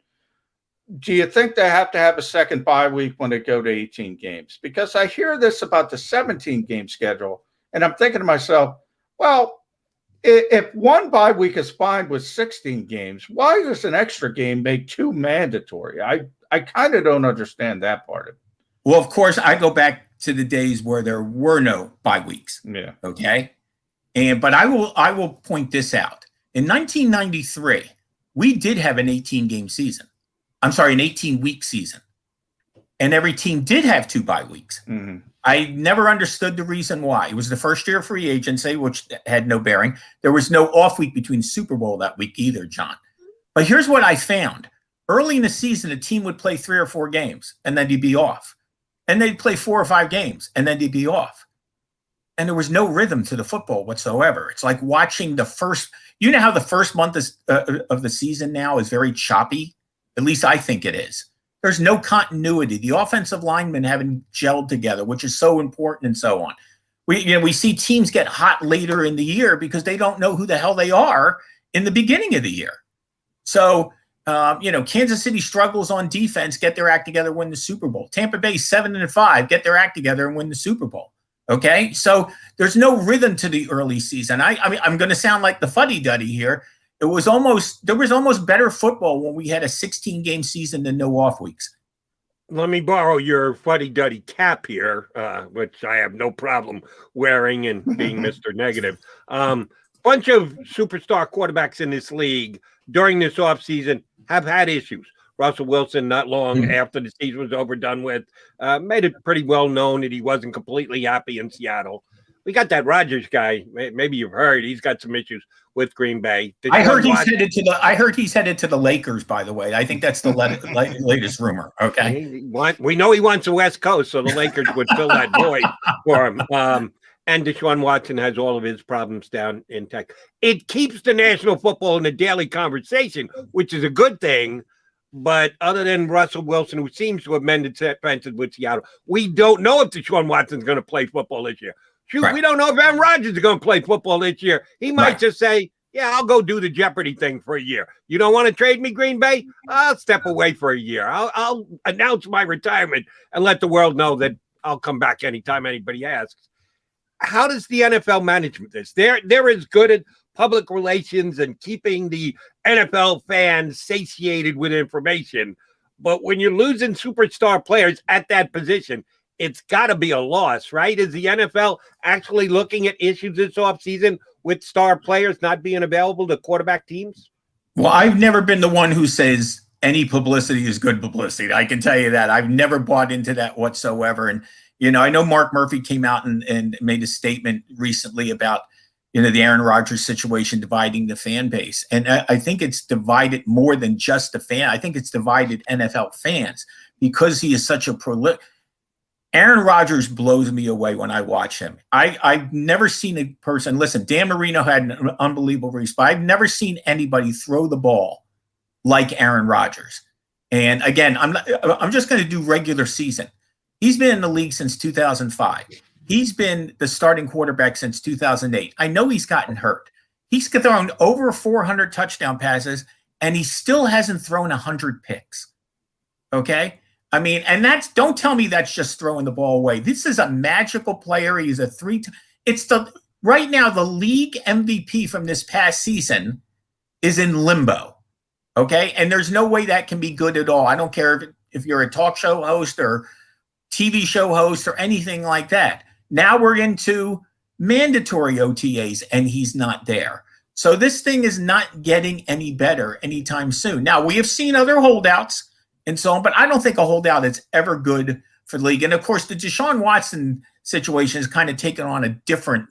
Do you think they have to have a second bye week when they go to 18 games? Because I hear this about the 17-game schedule, and I'm thinking to myself, well, if one bye week is fine with 16 games, why does an extra game make 2 mandatory? I kind of don't understand that part of it. Well, of course, I go back to the days where there were no bye weeks. Yeah. Okay. But I will point this out. In 1993, we did have an 18-game season. I'm sorry, an 18-week season. And every team did have 2 bye weeks. Mm-hmm. I never understood the reason why. It was the first year of free agency, which had no bearing. There was no off week between Super Bowl that week either, John. But here's what I found. Early in the season, a team would play 3 or 4 games, and then they'd be off. And they'd play 4 or 5 games, and then they'd be off. And there was no rhythm to the football whatsoever. It's like watching the first – you know how the first month of the season now is very choppy? At least I think it is. There's no continuity. The offensive linemen haven't gelled together, which is so important and so on. We see teams get hot later in the year because they don't know who the hell they are in the beginning of the year. So – Kansas City struggles on defense, get their act together, win the Super Bowl. Tampa Bay 7-5, get their act together and win the Super Bowl. Okay, so there's no rhythm to the early season. I mean, I'm going to sound like the fuddy-duddy here. There was almost better football when we had a 16-game season than no off weeks. Let me borrow your fuddy-duddy cap here, which I have no problem wearing and being Mr. Negative. Bunch of superstar quarterbacks in this league during this offseason have had issues. Russell Wilson, not long after the season was over, done with, made it pretty well known that he wasn't completely happy in Seattle. We got that Rodgers guy. Maybe you've heard he's got some issues with Green Bay. I heard he's headed to the Lakers. By the way, I think that's the latest rumor. Okay, we know he wants the West Coast, so the Lakers would fill that void for him. And Deshaun Watson has all of his problems down in Tech. It keeps the national football in the daily conversation, which is a good thing. But other than Russell Wilson, who seems to have mended fences with Seattle, we don't know if Deshaun Watson's going to play football this year. Shoot, we don't know if Aaron Rodgers is going to play football this year. He might just say, yeah, I'll go do the Jeopardy thing for a year. You don't want to trade me, Green Bay? I'll step away for a year. I'll announce my retirement and let the world know that I'll come back anytime anybody asks. How does the NFL manage this? They're as good at public relations and keeping the NFL fans satiated with information. But when you're losing superstar players at that position, it's got to be a loss, right? Is the NFL actually looking at issues this offseason with star players not being available to quarterback teams? Well, I've never been the one who says any publicity is good publicity. I can tell you that. I've never bought into that whatsoever. And, I know Mark Murphy came out and made a statement recently about, the Aaron Rodgers situation dividing the fan base. And I think it's divided more than just the fan. I think it's divided NFL fans because he is such a prolific. Aaron Rodgers blows me away when I watch him. I've never seen a person, listen, Dan Marino had an unbelievable race, but I've never seen anybody throw the ball like Aaron Rodgers. And again, I'm just going to do regular season. He's been in the league since 2005. He's been the starting quarterback since 2008. I know he's gotten hurt. He's thrown over 400 touchdown passes, and he still hasn't thrown 100 picks. Okay? I mean, and don't tell me that's just throwing the ball away. This is a magical player. He's a right now, the league MVP from this past season is in limbo. Okay? And there's no way that can be good at all. I don't care if you're a talk show host or TV show host or anything like that. Now we're into mandatory OTAs and he's not there. So this thing is not getting any better anytime soon. Now we have seen other holdouts and so on, but I don't think a holdout is ever good for the league. And of course, the Deshaun Watson situation has kind of taken on a different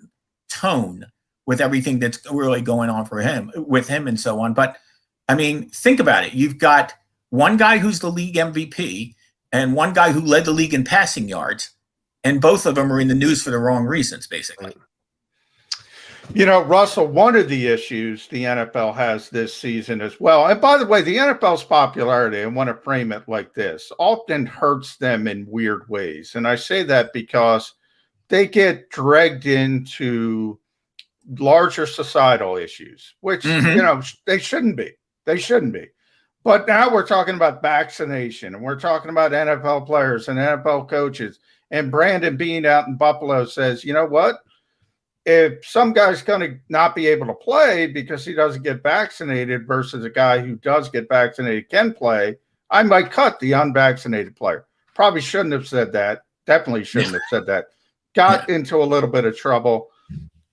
tone with everything that's really going on with him and so on. But I mean, think about it. You've got one guy who's the league MVP and one guy who led the league in passing yards. And both of them are in the news for the wrong reasons, basically. Russell, one of the issues the NFL has this season as well, and by the way, the NFL's popularity, I want to frame it like this, often hurts them in weird ways. And I say that because they get dragged into larger societal issues, which, they shouldn't be. They shouldn't be. But now we're talking about vaccination, and we're talking about NFL players and NFL coaches. And Brandon Beane out in Buffalo says, you know what? If some guy's going to not be able to play because he doesn't get vaccinated versus a guy who does get vaccinated can play, I might cut the unvaccinated player. Probably shouldn't have said that. Definitely shouldn't have said that. Got into a little bit of trouble.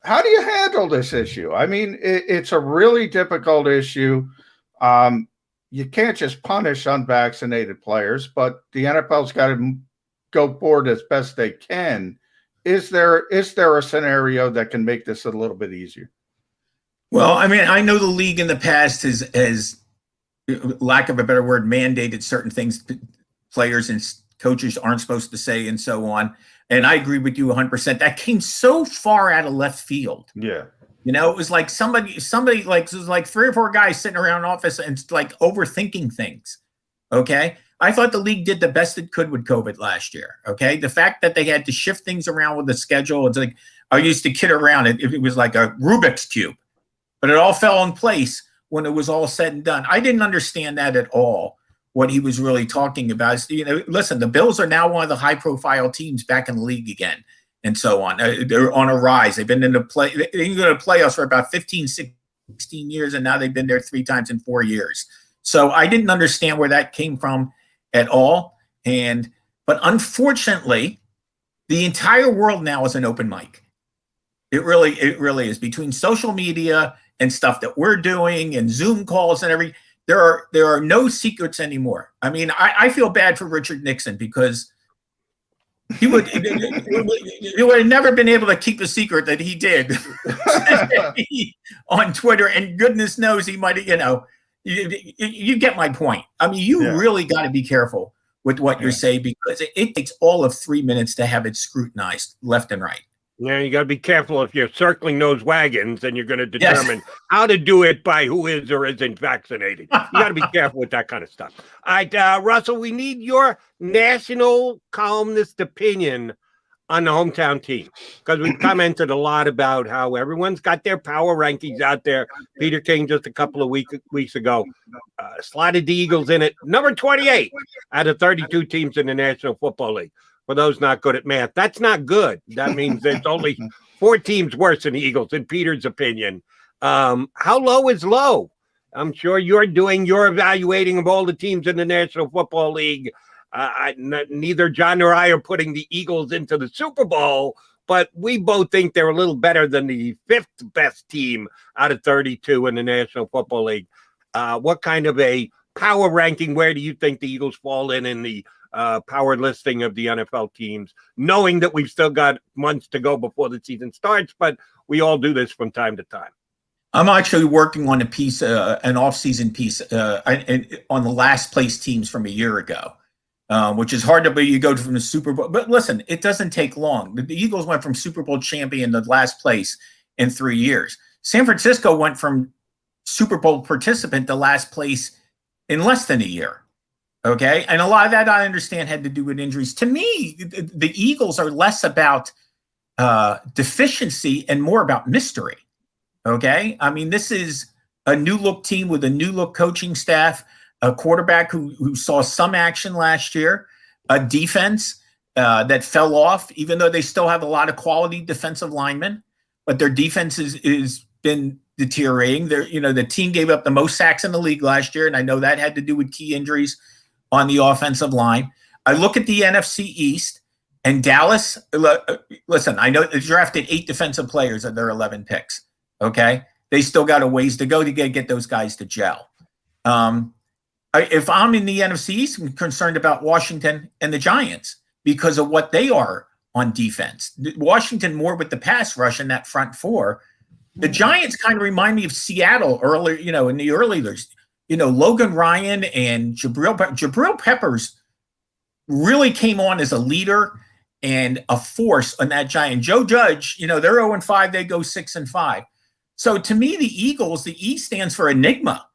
How do you handle this issue? I mean, it's a really difficult issue. You can't just punish unvaccinated players, but the NFL's got to go forward as best they can. Is there a scenario that can make this a little bit easier? Well, I mean, I know the league in the past has, lack of a better word, mandated certain things players and coaches aren't supposed to say and so on. And I agree with you 100%. That came so far out of left field. Yeah. It was like somebody like, it was like 3 or 4 guys sitting around an office and like overthinking things. Okay. I thought the league did the best it could with COVID last year. Okay. The fact that they had to shift things around with the schedule, it's like, I used to kid around it. It was like a Rubik's Cube, but it all fell in place when it was all said and done. I didn't understand that at all, what he was really talking about. Listen, the Bills are now one of the high profile teams back in the league again and so on. They're on a rise. They've been in the playoffs for about 15, 16 years. And now they've been there 3 times in 4 years. So I didn't understand where that came from at all. But unfortunately, the entire world now is an open mic. It really is. Between social media and stuff that we're doing and Zoom calls and there are no secrets anymore. I mean, I feel bad for Richard Nixon because he would have never been able to keep a secret that he did on Twitter, and goodness knows he might have, you get my point. I mean, you really got to be careful with what you're saying, because it takes all of 3 minutes to have it scrutinized left and right. Yeah, you got to be careful if you're circling those wagons and you're going to determine how to do it by who is or isn't vaccinated. You got to be careful with that kind of stuff. All right, Russell, we need your national columnist opinion on the hometown team, because we've commented a lot about how everyone's got their power rankings out there. Peter King just a couple of weeks ago slotted the Eagles in at number 28 out of 32 teams in the National Football League. For those not good at math, that's not good. That means there's only 4 teams worse than the Eagles, in Peter's opinion. How low is low? I'm sure you're evaluating of all the teams in the National Football League. Neither John nor I are putting the Eagles into the Super Bowl, but we both think they're a little better than the 5th best team out of 32 in the National Football League. What kind of a power ranking, where do you think the Eagles fall in the power listing of the NFL teams, knowing that we've still got months to go before the season starts, but we all do this from time to time? I'm actually working on a piece, an off-season piece on the last place teams from a year ago, which is hard to believe. You go from the Super Bowl, but listen, it doesn't take long. The Eagles went from Super Bowl champion to last place in 3 years. San Francisco went from Super Bowl participant to last place in less than a year. Okay. And a lot of that, I understand, had to do with injuries. To me, the Eagles are less about deficiency and more about mystery. Okay. I mean, this is a new look team with a new look coaching staff, a quarterback who saw some action last year, a defense that fell off, even though they still have a lot of quality defensive linemen, but their defense is been deteriorating. The team gave up the most sacks in the league last year, and I know that had to do with key injuries on the offensive line. I look at the NFC East, and Dallas, listen, I know they drafted 8 defensive players of their 11 picks, okay? They still got a ways to go to get those guys to gel. If I'm in the NFC East, I'm concerned about Washington and the Giants because of what they are on defense. Washington more with the pass rush in that front 4. The Giants kind of remind me of Seattle earlier, in the early years. Logan Ryan and Jabril Peppers really came on as a leader and a force on that Giant. Joe Judge, they're 0-5, they go 6-5. So to me, the Eagles, the E stands for enigma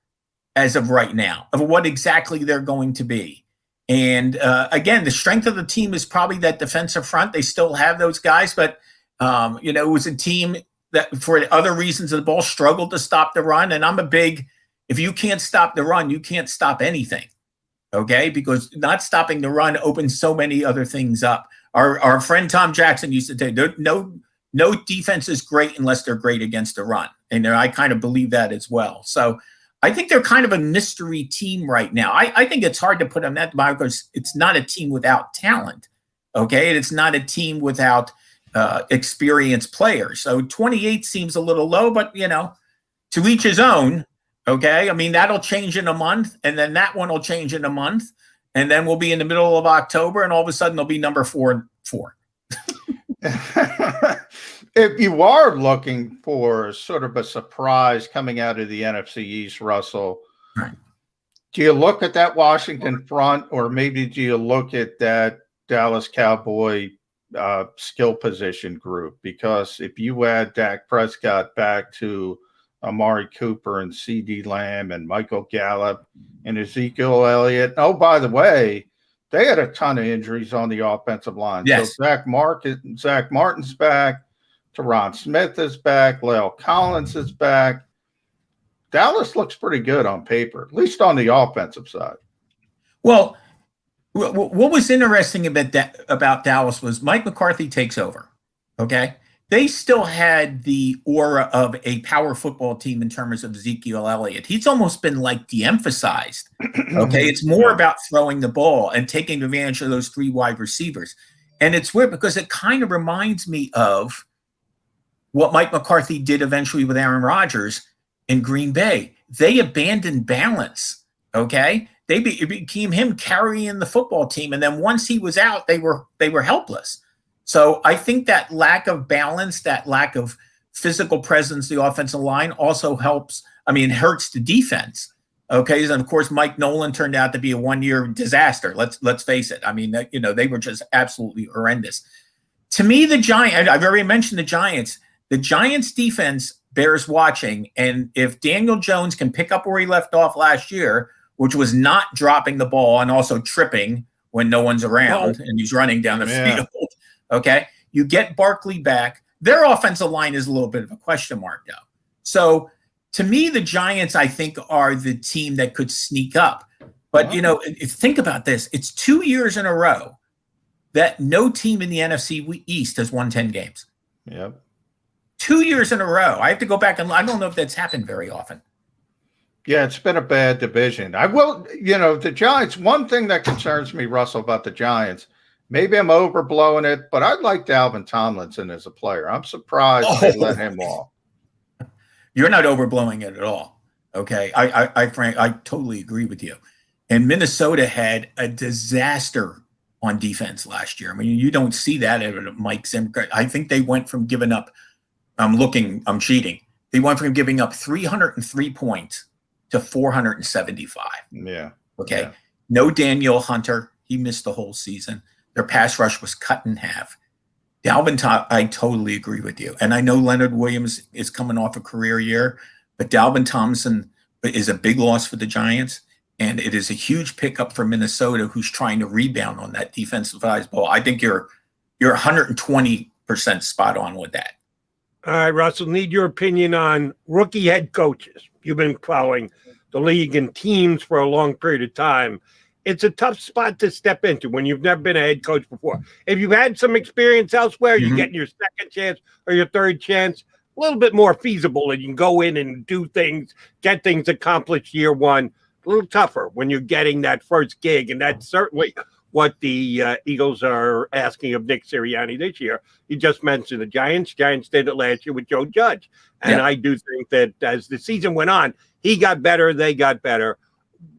as of right now of what exactly they're going to be. And again, the strength of the team is probably that defensive front. They still have those guys, but it was a team that for other reasons of the ball struggled to stop the run. And I'm if you can't stop the run, you can't stop anything. Okay. Because not stopping the run opens so many other things up. Our friend Tom Jackson used to say, no defense is great unless they're great against the run. And I kind of believe that as well. So I think they're kind of a mystery team right now. I think it's hard to put them that because it's not a team without talent. Okay. And it's not a team without experienced players. So 28 seems a little low, but to each his own. Okay. I mean, that'll change in a month, and then that one will change in a month, and then we'll be in the middle of October, and all of a sudden they'll be number 4. If you are looking for sort of a surprise coming out of the NFC East, Russell, right, do you look at that Washington front, or maybe do you look at that Dallas Cowboy skill position group? Because if you add Dak Prescott back to Amari Cooper and C.D. Lamb and Michael Gallup and Ezekiel Elliott. Oh, by the way, they had a ton of injuries on the offensive line. Yes. So Zach Martin's back. Teron Smith is back. Lyle Collins is back. Dallas looks pretty good on paper, at least on the offensive side. Well, what was interesting about Dallas was Mike McCarthy takes over. Okay. they still had the aura of a power football team in terms of Ezekiel Elliott. He's almost been like de-emphasized. Okay, it's more about throwing the ball and taking advantage of those 3 wide receivers. And it's weird because it kind of reminds me of what Mike McCarthy did eventually with Aaron Rodgers in Green Bay. They abandoned balance. Okay, it became him carrying the football team, and then once he was out, they were helpless. So I think that lack of balance, that lack of physical presence, the offensive line also helps. I mean, it hurts the defense. Okay, and of course, Mike Nolan turned out to be a 1-year disaster. Let's face it. I mean, they were just absolutely horrendous. To me, the Giants. I've already mentioned the Giants. The Giants' defense bears watching, and if Daniel Jones can pick up where he left off last year, which was not dropping the ball and also tripping when no one's around and he's running down the field. Okay, you get Barkley back. Their offensive line is a little bit of a question mark, though. So, to me, the Giants, I think, are the team that could sneak up. But, think about this. It's 2 years in a row that no team in the NFC East has won 10 games. Yep. 2 years in a row. I have to go back and I don't know if that's happened very often. Yeah, it's been a bad division. The Giants, one thing that concerns me, Russell, about the Giants, maybe I'm overblowing it, but I like Dalvin Tomlinson as a player. I'm surprised they let him off. You're not overblowing it at all. Okay. I totally agree with you. And Minnesota had a disaster on defense last year. I mean, you don't see that at Mike Zimmer. I think they went from giving up, I'm cheating. They went from giving up 303 points to 475. Yeah. Okay. Yeah. No Daniel Hunter. He missed the whole season. Their pass rush was cut in half. I totally agree with you. And I know Leonard Williams is coming off a career year, but Dalvin Thompson is a big loss for the Giants. And it is a huge pickup for Minnesota, who's trying to rebound on that defensive ball. I think you're 120% spot on with that. All right, Russell, need your opinion on rookie head coaches. You've been following the league and teams for a long period of time. It's a tough spot to step into when you've never been a head coach before. If you've had some experience elsewhere, you're getting your second chance or your third chance, a little bit more feasible, and you can go in and do things, get things accomplished year one. A little tougher when you're getting that first gig, and that's certainly what the Eagles are asking of Nick Sirianni this year. You just mentioned the Giants. Giants did it last year with Joe Judge. And I do think that as the season went on, he got better, they got better.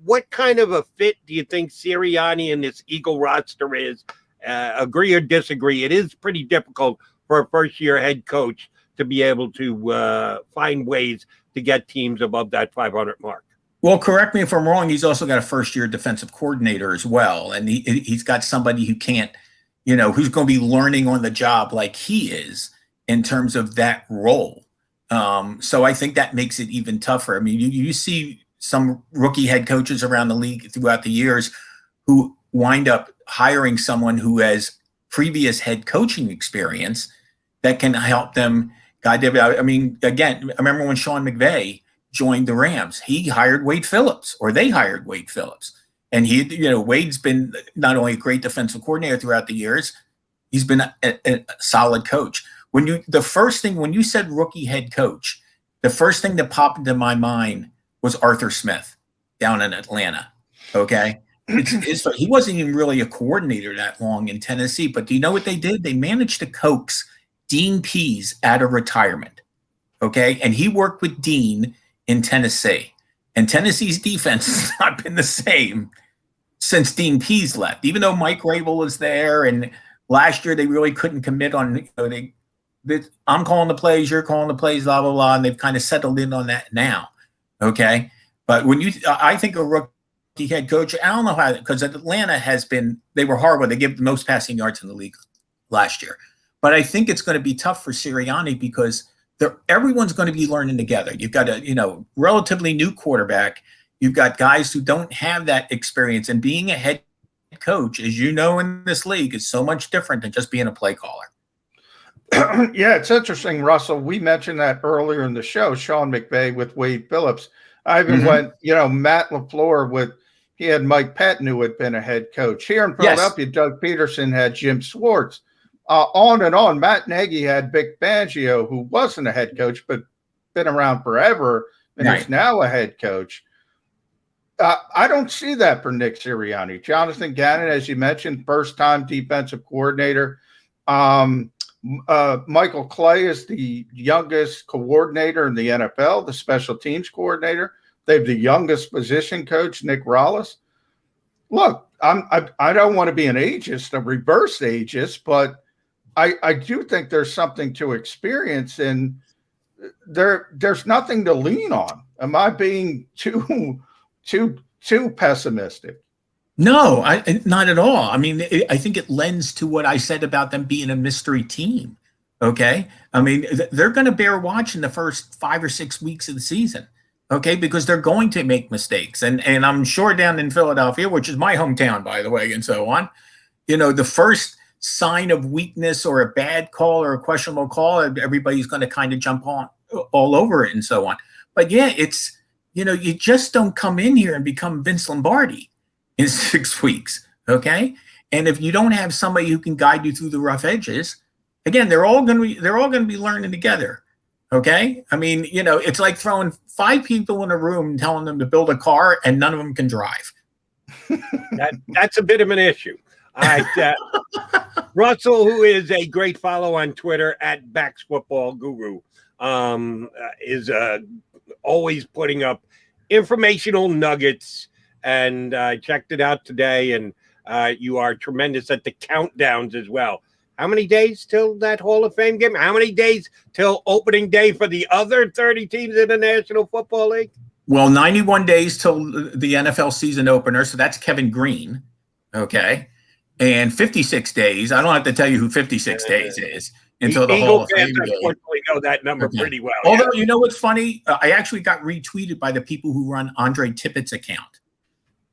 What kind of a fit do you think Sirianni and this Eagle roster is? Agree or disagree? It is pretty difficult for a first-year head coach to be able to find ways to get teams above that 500 mark. Well, correct me if I'm wrong. He's also got a first-year defensive coordinator as well, and he's got somebody who can't, who's going to be learning on the job like he is in terms of that role. So I think that makes it even tougher. I mean, you see some rookie head coaches around the league throughout the years who wind up hiring someone who has previous head coaching experience that can help them guide them. I mean, again, I remember when Sean McVay joined the Rams, he hired Wade Phillips, or they hired Wade Phillips. And Wade's been not only a great defensive coordinator throughout the years, he's been a solid coach. When you said rookie head coach, the first thing that popped into my mind was Arthur Smith down in Atlanta. Okay. He wasn't even really a coordinator that long in Tennessee, but do you know what they did? They managed to coax Dean Pease out of retirement. Okay. And he worked with Dean in Tennessee, and Tennessee's defense has not been the same since Dean Pease left, even though Mike Rabel is there. And last year they really couldn't commit on, I'm calling the plays, you're calling the plays, blah, blah, blah. And they've kind of settled in on that now. Okay. But I think a rookie head coach, I don't know how, because Atlanta they were horrible. They gave the most passing yards in the league last year. But I think it's going to be tough for Sirianni because everyone's going to be learning together. You've got a relatively new quarterback. You've got guys who don't have that experience. And being a head coach, as you know, in this league is so much different than just being a play caller. Yeah, it's interesting, Russell. We mentioned that earlier in the show, Sean McVay with Wade Phillips. I even went, Matt LaFleur he had Mike Patton, who had been a head coach. Here in Philadelphia, Doug Peterson had Jim Schwartz. on and on. Matt Nagy had Vic Fangio, who wasn't a head coach, but been around forever and is now a head coach. I don't see that for Nick Sirianni. Jonathan Gannon, as you mentioned, first-time defensive coordinator. Michael Clay is the youngest coordinator in the NFL, the special teams coordinator. They have the youngest position coach, Nick Rallis. Look, I don't want to be an ageist, a reverse ageist, but I do think there's something to experience, and there's nothing to lean on. Am I being too pessimistic? No, not at all. I mean, I think it lends to what I said about them being a mystery team. Okay. I mean, they're going to bear watch in the first 5 or 6 weeks of the season. Okay. Because they're going to make mistakes. And I'm sure down in Philadelphia, which is my hometown, by the way, and so on, the first sign of weakness or a bad call or a questionable call, everybody's going to kind of jump on all over it and so on. But yeah, it's, you just don't come in here and become Vince Lombardi in 6 weeks, okay? And if you don't have somebody who can guide you through the rough edges, again, they're all going to be learning together, okay? I mean, it's like throwing 5 people in a room and telling them to build a car and none of them can drive. That's a bit of an issue. All right, Russell, who is a great follow on Twitter at Bax Football Guru, is always putting up informational nuggets. And I checked it out today, and you are tremendous at the countdowns as well. How many days till that Hall of Fame game? How many days till opening day for the other 30 teams in the National Football League? Well, 91 days till the NFL season opener, so that's Kevin Green, okay? And 56 days. I don't have to tell you who 56 days is until the Hall of Fame game. Unfortunately, know that number pretty well. Although, you know what's funny? I actually got retweeted by the people who run Andre Tippett's account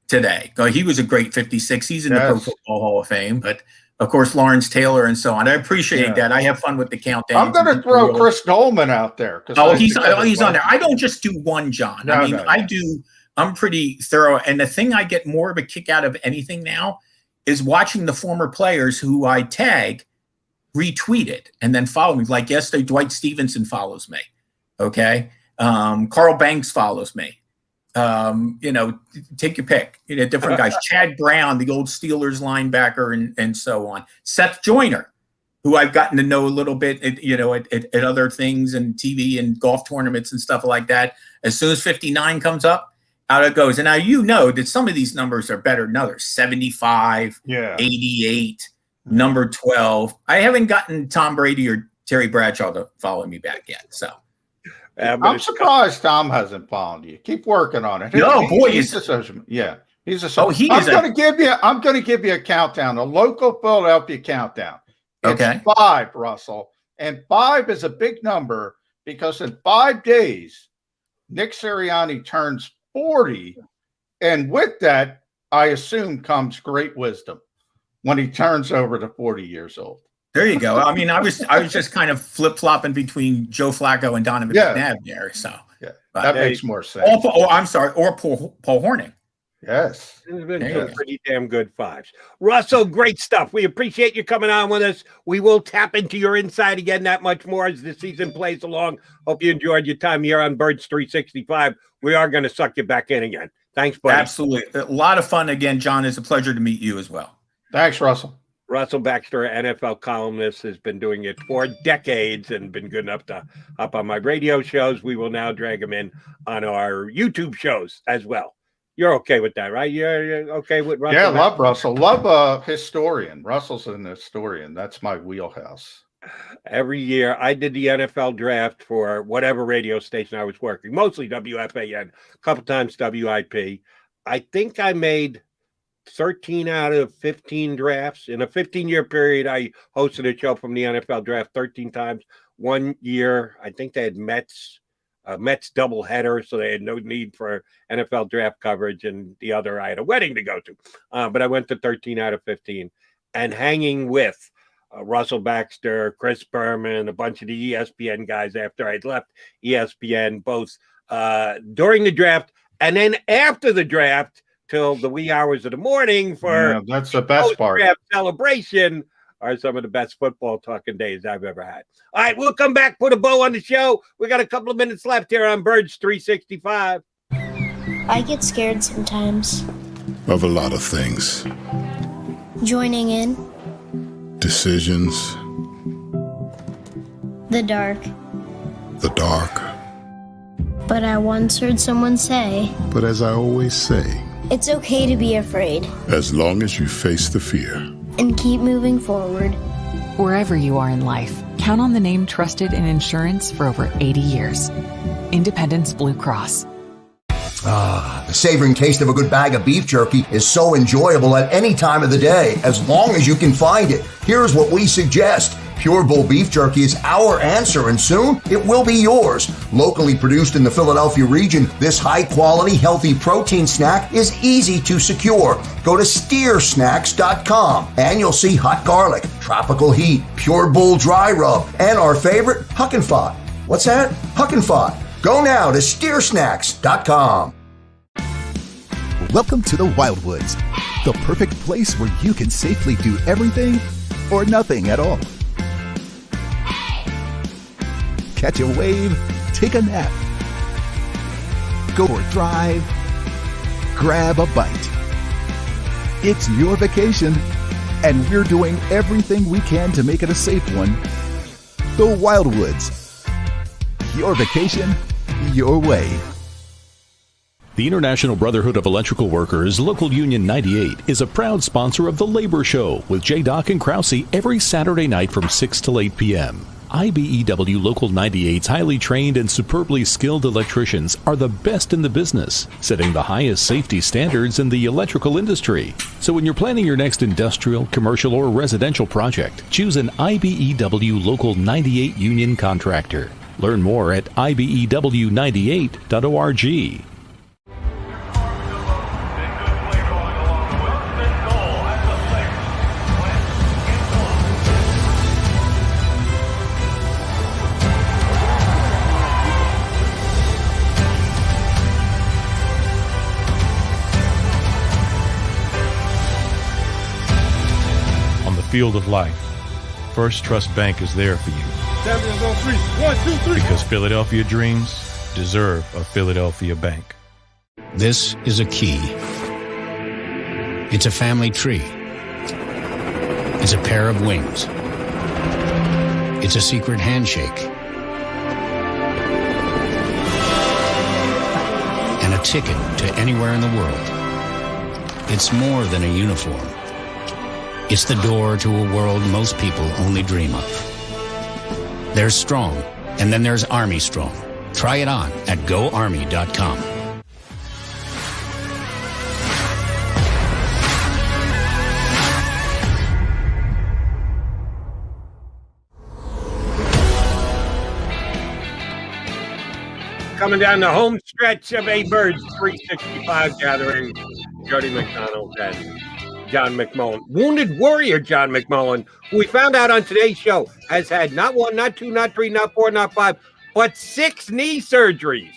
today. He was a great 56. He's in the Pro Football Hall of Fame, but of course, Lawrence Taylor and so on. I appreciate that. I have fun with the countdown. I'm going to throw Chris Dolman out there. He's on there. I don't just do one, John. I'm pretty thorough. And the thing I get more of a kick out of anything now is watching the former players who I tag retweet it and then follow me. Like yesterday, Dwight Stevenson follows me. Okay. Carl Banks follows me. Take your pick. Different guys. Chad Brown, the old Steelers linebacker, and so on. Seth Joyner, who I've gotten to know a little bit, at other things and TV and golf tournaments and stuff like that. As soon as 59 comes up, out it goes. And now that some of these numbers are better than others. 75, 88, number 12. I haven't gotten Tom Brady or Terry Bradshaw to follow me back yet. So. I'm surprised Tom hasn't followed you. Keep working on it. He's a social. Yeah, he's a social. I'm going to give you a countdown, a local Philadelphia countdown. It's 5, Russell, and 5 is a big number because in 5 days, Nick Sirianni turns 40, and with that, I assume comes great wisdom when he turns over to 40 years old. There you go. I mean, I was just kind of flip-flopping between Joe Flacco and Donovan McNabb there. So that makes more sense. Or Paul Hornung. Yes. There's been some pretty damn good 5s. Russell, great stuff. We appreciate you coming on with us. We will tap into your insight again that much more as the season plays along. Hope you enjoyed your time here on Birds 365. We are going to suck you back in again. Thanks, buddy. Absolutely. A lot of fun again, John. It's a pleasure to meet you as well. Thanks, Russell. Russell Baxter, NFL columnist, has been doing it for decades and been good enough to hop on my radio shows. We will now drag him in on our YouTube shows as well. You're okay with that, right? You're okay with Russell? Yeah, love Russell. Love a historian. Russell's an historian. That's my wheelhouse. Every year I did the NFL draft for whatever radio station I was working, mostly WFAN, a couple times WIP. I think I made 13 out of 15 drafts. In a 15-year period, I hosted a show from the NFL draft 13 times. One year, I think they had Mets doubleheader, so they had no need for NFL draft coverage. And the other, I had a wedding to go to. But I went to 13 out of 15. And hanging with Russell Baxter, Chris Berman, a bunch of the ESPN guys after I'd left ESPN, both during the draft and then after the draft, till the wee hours of the morning for that's the best part celebration. are some of the best football talking days I've ever had. All right, we'll come back, put a bow on the show. We got a couple of minutes left here on Birds 365. I get scared sometimes. Of a lot of things. Joining in. Decisions. The dark. The dark. But I once heard someone say, But as I always say, it's okay to be afraid. as long as you face the fear. And keep moving forward. Wherever you are in life, count on the name trusted in insurance for over 80 years. Independence Blue Cross. The savoring taste of a good bag of beef jerky is so enjoyable at any time of the day, as long as you can find it. Here's what we suggest. Pure Bull beef jerky is our answer, and soon it will be yours. Locally produced in the Philadelphia region, this high-quality, healthy protein snack is easy to secure. Go to steersnacks.com, and you'll see hot garlic, tropical heat, Pure Bull dry rub, and our favorite, Huck and Fod. What's that? Huck and Fod. Go now to steersnacks.com. Welcome to the Wildwoods, the perfect place where you can safely do everything or nothing at all. Catch a wave, take a nap, go for a drive, grab a bite. It's your vacation, and we're doing everything we can to make it a safe one. The Wildwoods. Your vacation, your way. The International Brotherhood of Electrical Workers, Local Union 98, is a proud sponsor of The Labor Show with J. and Krause every Saturday night from 6 till 8 p.m. IBEW Local 98's highly trained and superbly skilled electricians are the best in the business, setting the highest safety standards in the electrical industry. So when you're planning your next industrial, commercial, or residential project, choose an IBEW Local 98 union contractor. Learn more at ibew98.org. Field of life, First Trust Bank is there for you. Champions on three. 1, 2, 3. Because Philadelphia dreams deserve a Philadelphia bank. This is a key. It's a family tree. It's a pair of wings. It's a secret handshake. And a ticket to anywhere in the world. It's more than a uniform. It's the door to a world most people only dream of. There's Strong, and then there's Army Strong. Try it on at GoArmy.com. Coming down the home stretch of a Birds 365 gathering, Jody McDonald and John McMullen. Wounded Warrior John McMullen, who we found out on today's show, has had not 1, not 2, not 3, not 4, not 5, but 6 knee surgeries.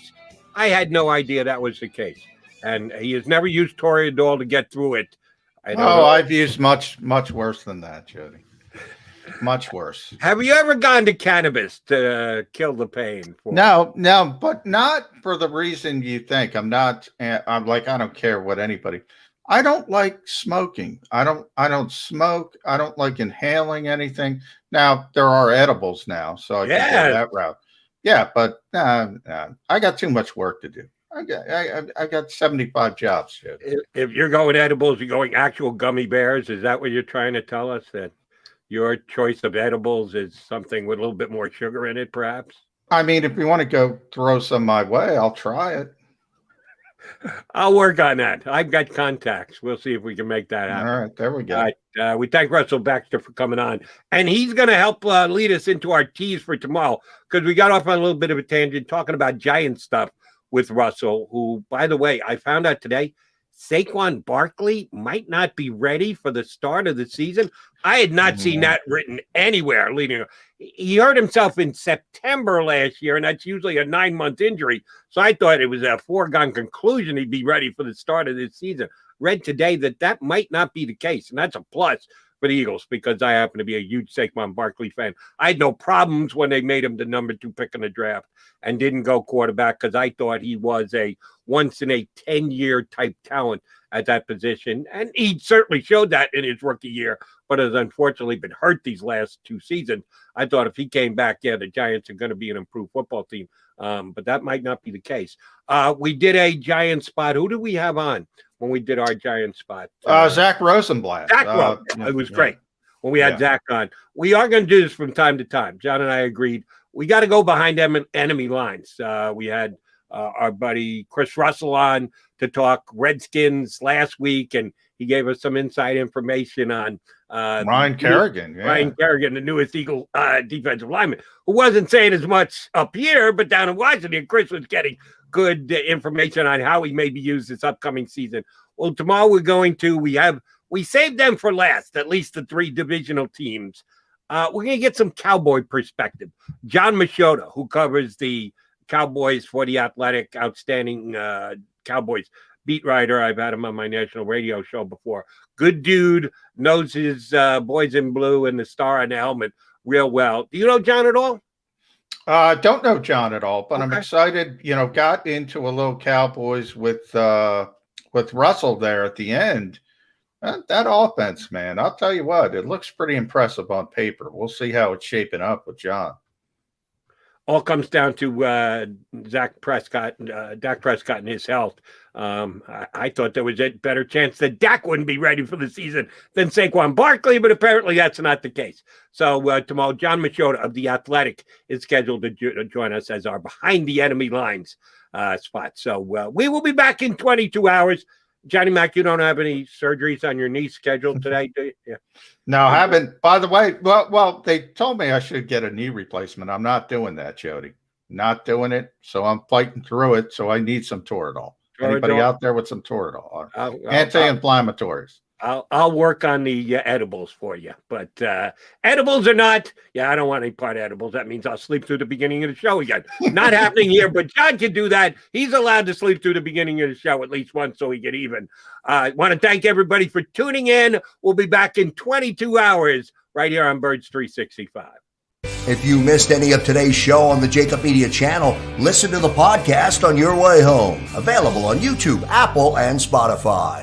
I had no idea that was the case. And he has never used Toreadol to get through it. I've used much worse than that, Jody. Much worse. Have you ever gone to cannabis to kill the pain? No, but not for the reason you think. I'm like, I don't care what anybody. I don't like smoking. I don't smoke. I don't like inhaling anything. Now there are edibles now, so I can go that route. Yeah, but I got too much work to do. I got 75 jobs. If you're going edibles, you're going actual gummy bears. Is that what you're trying to tell us? That your choice of edibles is something with a little bit more sugar in it, perhaps? I mean, if you want to go throw some my way, I'll try it. I'll work on that. I've got contacts. We'll see if we can make that happen. All right, there we go. All right, we thank Russell Baxter for coming on. And he's going to help lead us into our tease for tomorrow, because we got off on a little bit of a tangent talking about Giant stuff with Russell, who, by the way, I found out today, Saquon Barkley might not be ready for the start of the season. I had not seen that written anywhere leading. He hurt himself in September last year, and that's usually a 9-month injury. So I thought it was a foregone conclusion he'd be ready for the start of this season. Read today that might not be the case, and that's a plus for the Eagles because I happen to be a huge Saquon Barkley fan. I had no problems when they made him the number 2 pick in the draft and didn't go quarterback because I thought he was a once-in-a-10-year type talent at that position. And he certainly showed that in his rookie year, but has unfortunately been hurt these last 2 seasons. I thought if he came back, the Giants are going to be an improved football team. But that might not be the case. We did a Giant spot. Who did we have on when we did our Giant spot? Zach Rosenblatt. It was great when we had Zach on. We are going to do this from time to time. John and I agreed. We got to go behind enemy lines. We had our buddy Chris Russell on to talk Redskins last week, and he gave us some inside information on Ryan Kerrigan. Ryan Kerrigan, the newest Eagle defensive lineman, who wasn't saying as much up here, but down in Washington, Chris was getting good information on how he may be used this upcoming season. Well, tomorrow we're going to, we saved them for last, at least the 3 divisional teams. We're going to get some Cowboy perspective. John Machota, who covers the Cowboys for The Athletic, outstanding Cowboys beat writer. I've had him on my national radio show before. Good dude, knows his boys in blue and the star on the helmet real well. Do you know John at all? Don't know John at all, but I'm excited. Got into a little Cowboys with Russell there at the end. That offense, man, I'll tell you what, it looks pretty impressive on paper. We'll see how it's shaping up with John. All comes down to Dak Prescott and his health. I thought there was a better chance that Dak wouldn't be ready for the season than Saquon Barkley, but apparently that's not the case. So tomorrow, John Machota of The Athletic is scheduled to join us as our Behind the Enemy Lines spot. So we will be back in 22 hours. Johnny Mac, you don't have any surgeries on your knee scheduled today, do you? Yeah. No, I haven't. By the way, well, they told me I should get a knee replacement. I'm not doing that, Jody. Not doing it. So I'm fighting through it. So I need some Toradol. Anybody out there with some Toradol? Anti-inflammatories. I'll work on the edibles for you, but edibles or not, I don't want any part of edibles. That means I'll sleep through the beginning of the show again. Not happening here, but John can do that. He's allowed to sleep through the beginning of the show at least once so he get even. I want to thank everybody for tuning in. We'll be back in 22 hours right here on Birds 365. If you missed any of today's show on the JAKIB Media channel, listen to the podcast on your way home. Available on YouTube, Apple, and Spotify.